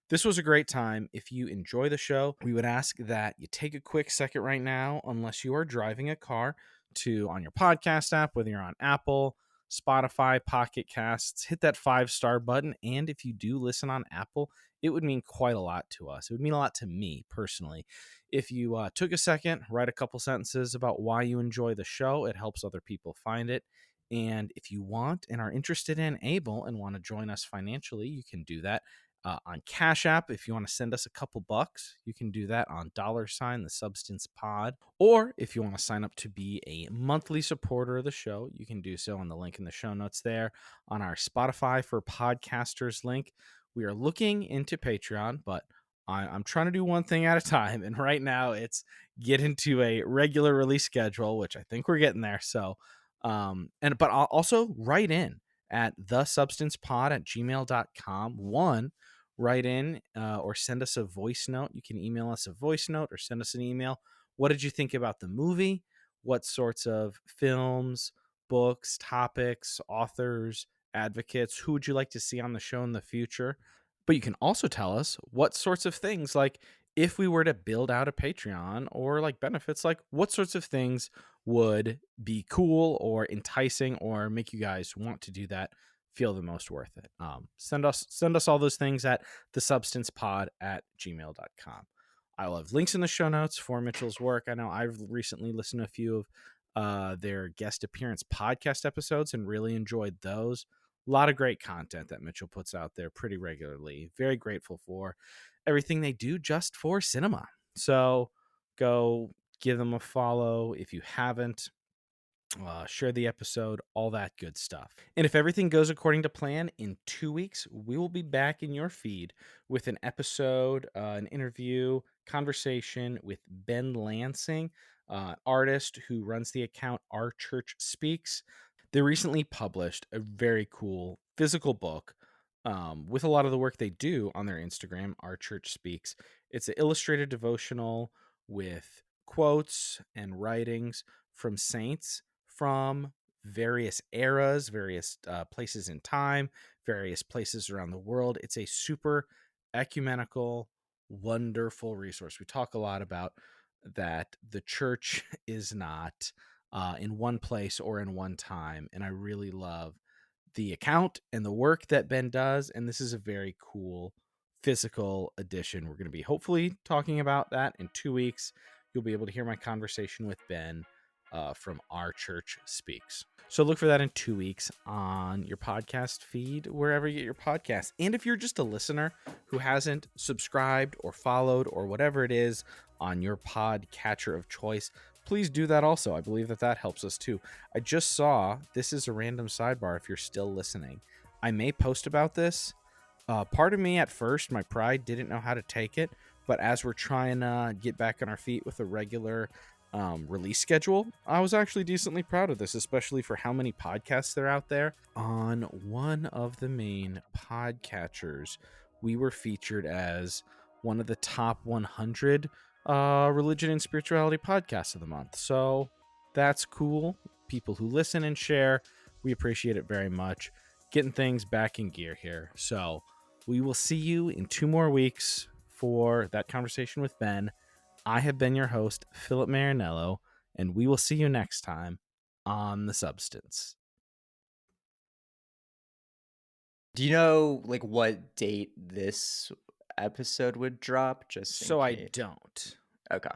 this was a great time. If you enjoy the show, we would ask that you take a quick second right now, unless you are driving a car, to on your podcast app, whether you're on Apple, Spotify, Pocket Casts, hit that 5-star button. And if you do listen on Apple, it would mean quite a lot to us. It would mean a lot to me personally. If you took a second, write a couple sentences about why you enjoy the show, it helps other people find it. And if you want and are interested and able and want to join us financially, you can do that on Cash App. If you want to send us a couple bucks, you can do that on $ the Substance Pod. Or if you want to sign up to be a monthly supporter of the show, you can do so on the link in the show notes there on our Spotify for Podcasters link. We are looking into Patreon, but I'm trying to do one thing at a time. And right now it's get into a regular release schedule, which I think we're getting there. So, but I'll also write in at thesubstancepod@gmail.com. One, write in or send us a voice note. You can email us a voice note or send us an email. What did you think about the movie? What sorts of films, books, topics, authors, advocates, who would you like to see on the show in the future? But you can also tell us what sorts of things, like if we were to build out a Patreon or like benefits, like what sorts of things would be cool or enticing or make you guys want to do that, feel the most worth it. Send us all those things at thesubstancepod@gmail.com. I'll have links in the show notes for Mitchell's work. I know I've recently listened to a few of their guest appearance podcast episodes and really enjoyed those. A lot of great content that Mitchell puts out there pretty regularly. Very grateful for everything they do just for cinema. So go give them a follow if you haven't. Share the episode, all that good stuff. And if everything goes according to plan, in 2 weeks, we will be back in your feed with an episode, an interview, conversation with Ben Lansing, artist who runs the account Our Church Speaks. They recently published a very cool physical book with a lot of the work they do on their Instagram, Our Church Speaks. It's an illustrated devotional with quotes and writings from saints from various eras, various places in time, various places around the world. It's a super ecumenical, wonderful resource. We talk a lot about that the church is not in one place or in one time. And I really love the account and the work that Ben does. And this is a very cool physical edition. We're going to be hopefully talking about that in 2 weeks. You'll be able to hear my conversation with Ben from Our Church Speaks. So look for that in 2 weeks on your podcast feed, wherever you get your podcasts. And if you're just a listener who hasn't subscribed or followed or whatever it is on your podcatcher of choice, please do that also. I believe that helps us too. I just saw, this is a random sidebar if you're still listening. I may post about this. Part of me at first, my pride didn't know how to take it, But as we're trying to get back on our feet with a regular release schedule, I was actually decently proud of this, especially for how many podcasts there are out there. On one of the main podcatchers, we were featured as one of the top 100 religion and spirituality podcasts of the month. So that's cool. People who listen and share, we appreciate it very much. Getting things back in gear here. So we will see you in 2 more weeks for that conversation with Ben. I have been your host, Philip Marinello, and we will see you next time on The Substance. Do you know like what date this episode would drop? Just in So I case. don't. Okay.